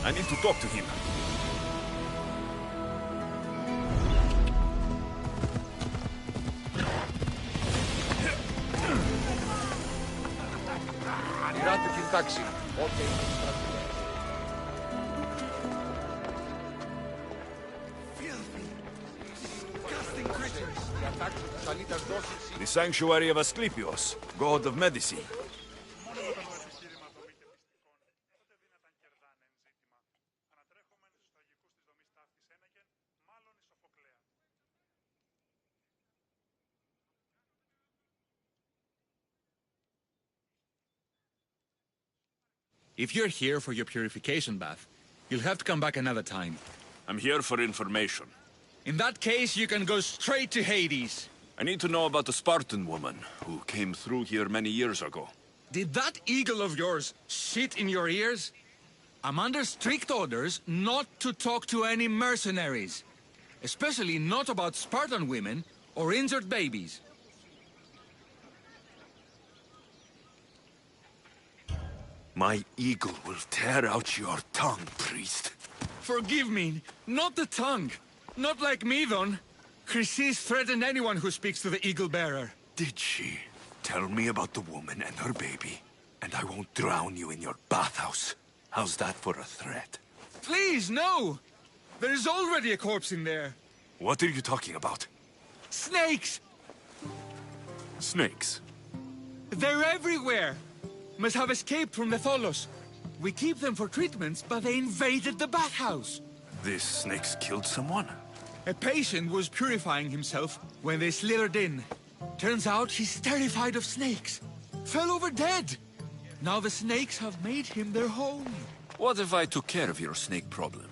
I need to talk to him. Τυράτε την τάξη. The sanctuary of Asclepios, god of medicine. If you're here for your purification bath, you'll have to come back another time. I'm here for information. In that case, you can go straight to Hades. I need to know about the Spartan woman who came through here many years ago. Did that eagle of yours shit in your ears? I'm under strict orders not to talk to any mercenaries. Especially not about Spartan women or injured babies. My eagle will tear out your tongue, priest. Forgive me, not the tongue. Not like Medon. Chrysis threatened anyone who speaks to the eagle bearer. Did she? Tell me about the woman and her baby, and I won't drown you in your bathhouse. How's that for a threat? Please, no! There's already a corpse in there. What are you talking about? Snakes! Snakes? They're everywhere! Must have escaped from the Tholos. We keep them for treatments, but they invaded the bathhouse. These snakes killed someone? A patient was purifying himself when they slithered in. Turns out he's terrified of snakes. Fell over dead. Now the snakes have made him their home. What if I took care of your snake problem?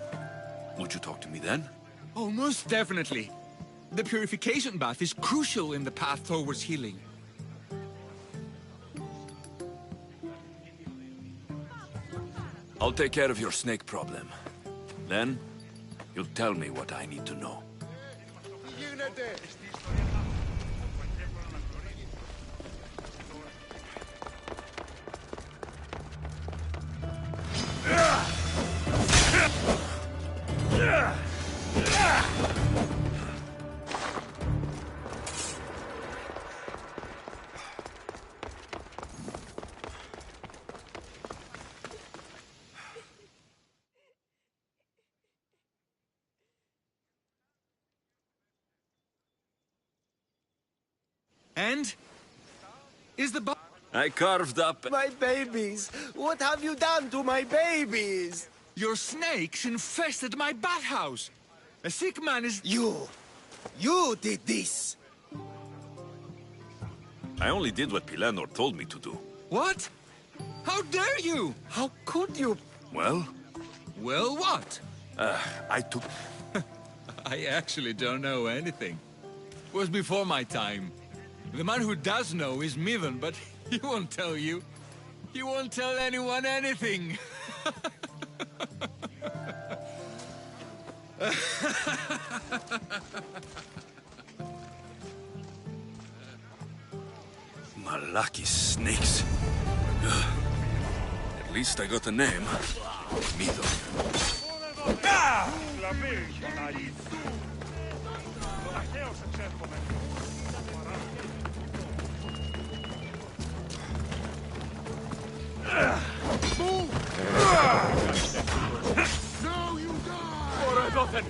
Would you talk to me then? Oh, most definitely. The purification bath is crucial in the path towards healing. I'll take care of your snake problem. Then, you'll tell me what I need to know. And? Is the I carved up... My babies! What have you done to my babies? Your snakes infested my bathhouse! A sick man is... You did this! I only did what Pilanor told me to do. What? How dare you? How could you? Well? Well, what? I took... I actually don't know anything. It was before my time. The man who does know is Medon, but he won't tell you. He won't tell anyone anything. Malaki snakes. At least I got a name. Medon. Now you die! Forgotten!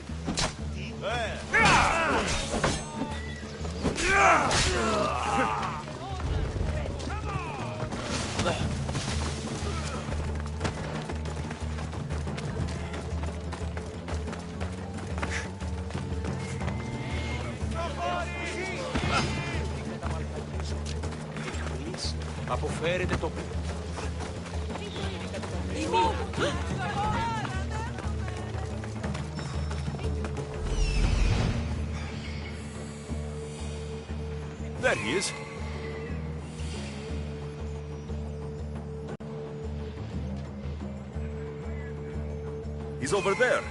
Αποφέρετε το... There he is. He's over there.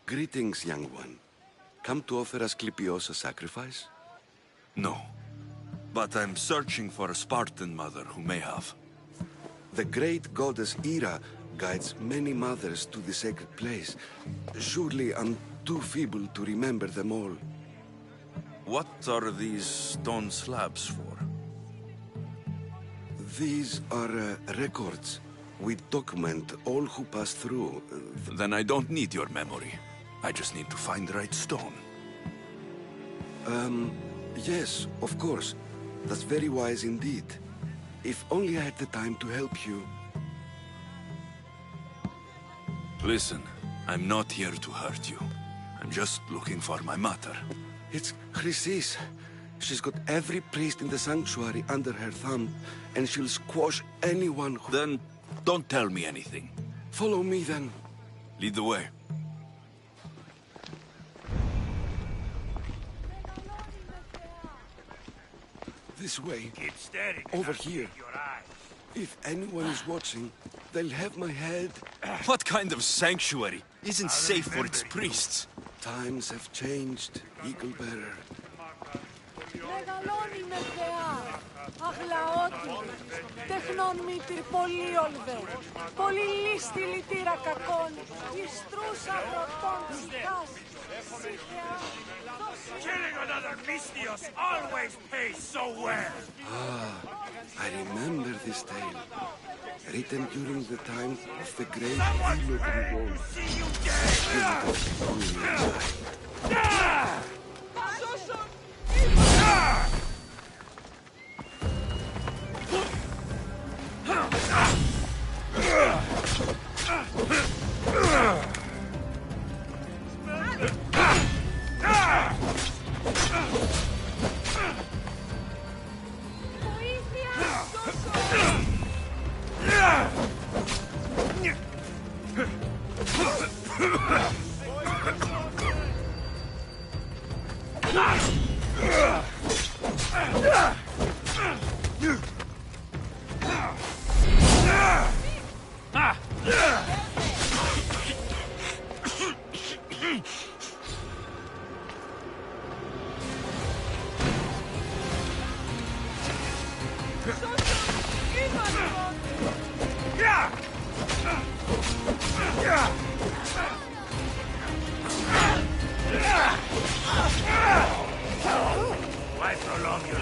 Greetings, young one. Come to offer Asclepios a sacrifice? No. But I'm searching for a Spartan mother who may have. The great goddess Hera guides many mothers to the sacred place. Surely I'm too feeble to remember them all. What are these stone slabs for? These are records. We document all who pass through. Then I don't need your memory. I just need to find the right stone. Yes, of course. That's very wise indeed. If only I had the time to help you. Listen, I'm not here to hurt you. I'm just looking for my mother. It's Chrysis. She's got every priest in the sanctuary under her thumb, and she'll squash anyone who... Then don't tell me anything. Follow me then. Lead the way. This way. Keep steady. Over here. If anyone is watching, they'll have my head. What kind of sanctuary isn't safe for its priests? Times have changed, Eagle Bearer. Μεγαλώνει με θεά, αγλαότη, τεχνών μήτυρ πολύ ολβέ, πολύ λίστη λυτήρα κακών, ιστρούς αγροτών ψυχάς, σύγχεα, Killing another Mystios always pays so well. I remember this tale. Written during the time of the great Helogen War. See you dead! Why prolong your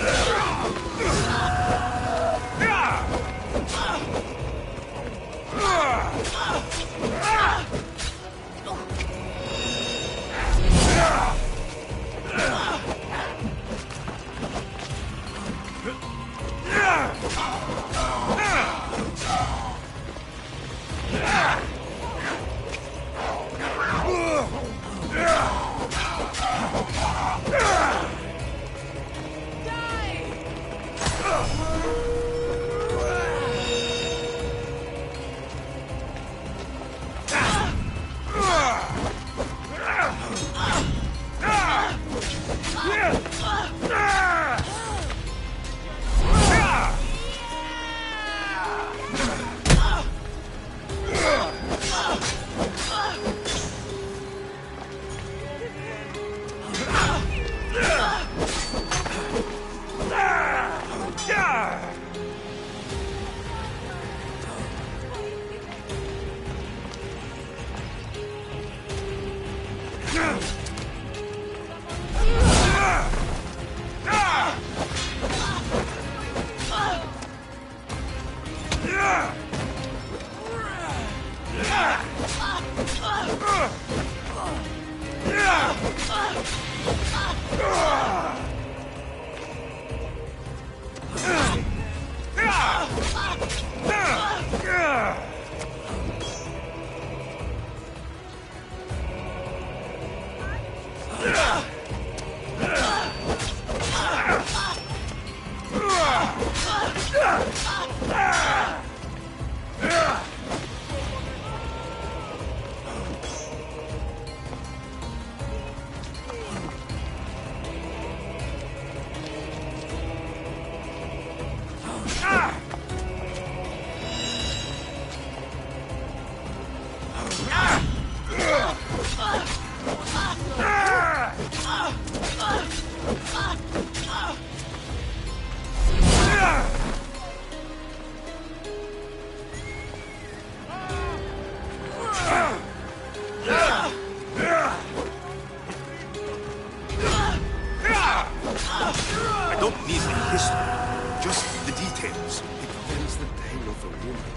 don't need the history, just the details. It tells the tale of a woman.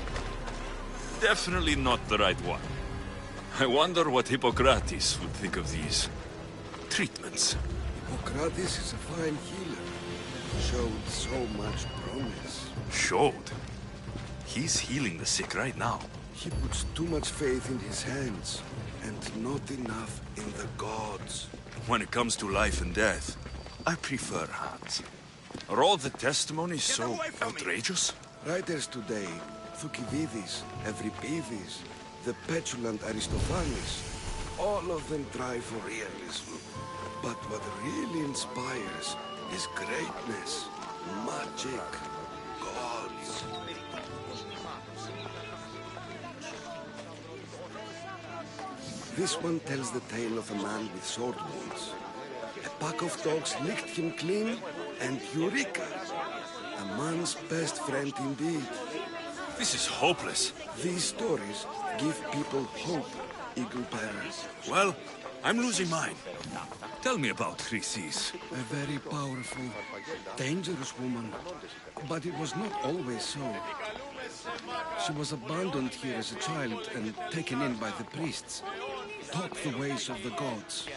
Definitely not the right one. I wonder what Hippocrates would think of these treatments. Hippocrates is a fine healer. Showed so much promise. Showed? He's healing the sick right now. He puts too much faith in his hands, and not enough in the gods. When it comes to life and death, I prefer hands. Are all the testimonies so outrageous? Writers today, Thucydides, Euripides, the petulant Aristophanes, all of them try for realism. But what really inspires is greatness, magic, gods. This one tells the tale of a man with sword wounds. A pack of dogs licked him clean, and Eureka! A man's best friend indeed. This is hopeless. These stories give people hope, Eagle Bearer. Well, I'm losing mine. Tell me about Chrysis. A very powerful, dangerous woman. But it was not always so. She was abandoned here as a child and taken in by the priests. Taught the ways of the gods.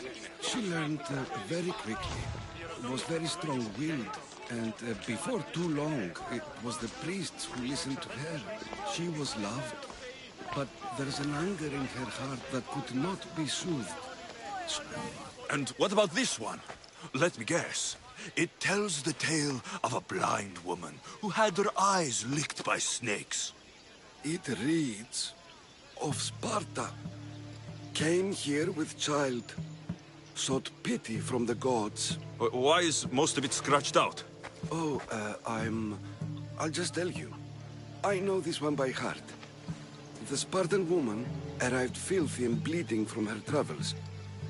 She learned very quickly. Was very strong-willed. And before too long, it was the priests who listened to her. She was loved. But there's an anger in her heart that could not be soothed. And what about this one? Let me guess. It tells the tale of a blind woman who had her eyes licked by snakes. It reads of Sparta. Came here with child. Sought pity from the gods. Why is most of it scratched out? Oh, I'll just tell you. I know this one by heart. The Spartan woman arrived filthy and bleeding from her travels.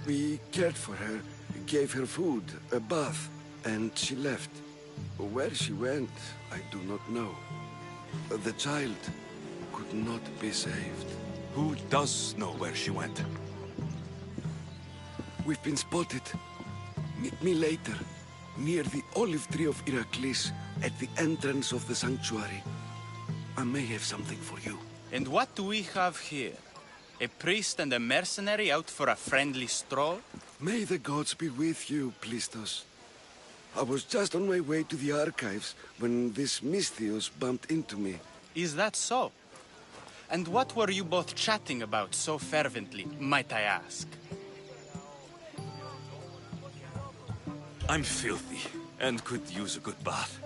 We cared for her, gave her food, a bath, and she left. Where she went, I do not know. The child could not be saved. Who does know where she went? We've been spotted. Meet me later, near the olive tree of Heracles, at the entrance of the sanctuary. I may have something for you. And what do we have here? A priest and a mercenary out for a friendly stroll? May the gods be with you, Plistos. I was just on my way to the archives when this Misthios bumped into me. Is that so? And what were you both chatting about so fervently, might I ask? I'm filthy, and could use a good bath.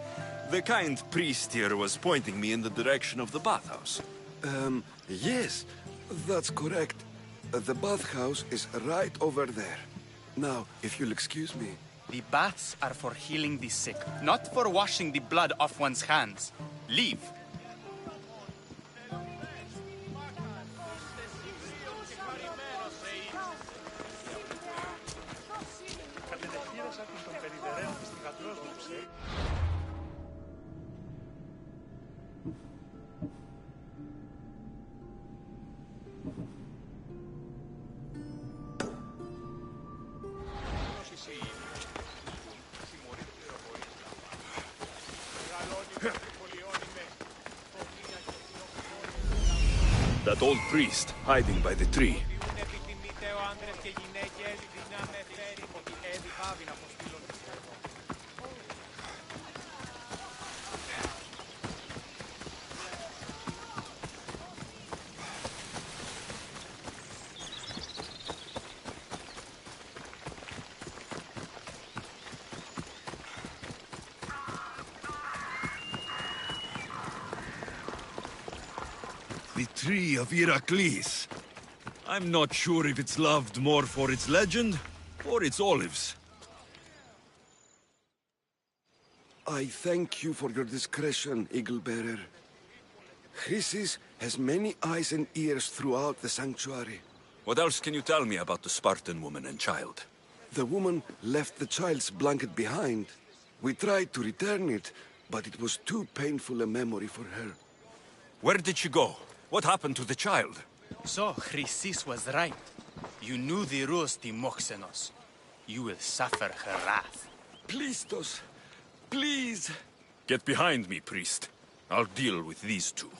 The kind priest here was pointing me in the direction of the bathhouse. Yes, that's correct. The bathhouse is right over there. Now, if you'll excuse me. The baths are for healing the sick, not for washing the blood off one's hands. Leave. That old priest, hiding by the tree. The tree of Heracles. I'm not sure if it's loved more for its legend or its olives. I thank you for your discretion, Eagle Bearer. Chrysis has many eyes and ears throughout the sanctuary. What else can you tell me about the Spartan woman and child? The woman left the child's blanket behind. We tried to return it, but it was too painful a memory for her. Where did she go? What happened to the child? So, Chrysis was right. You knew the rules, Timoxenos. You will suffer her wrath. Plistos, Please. Get behind me, priest. I'll deal with these two.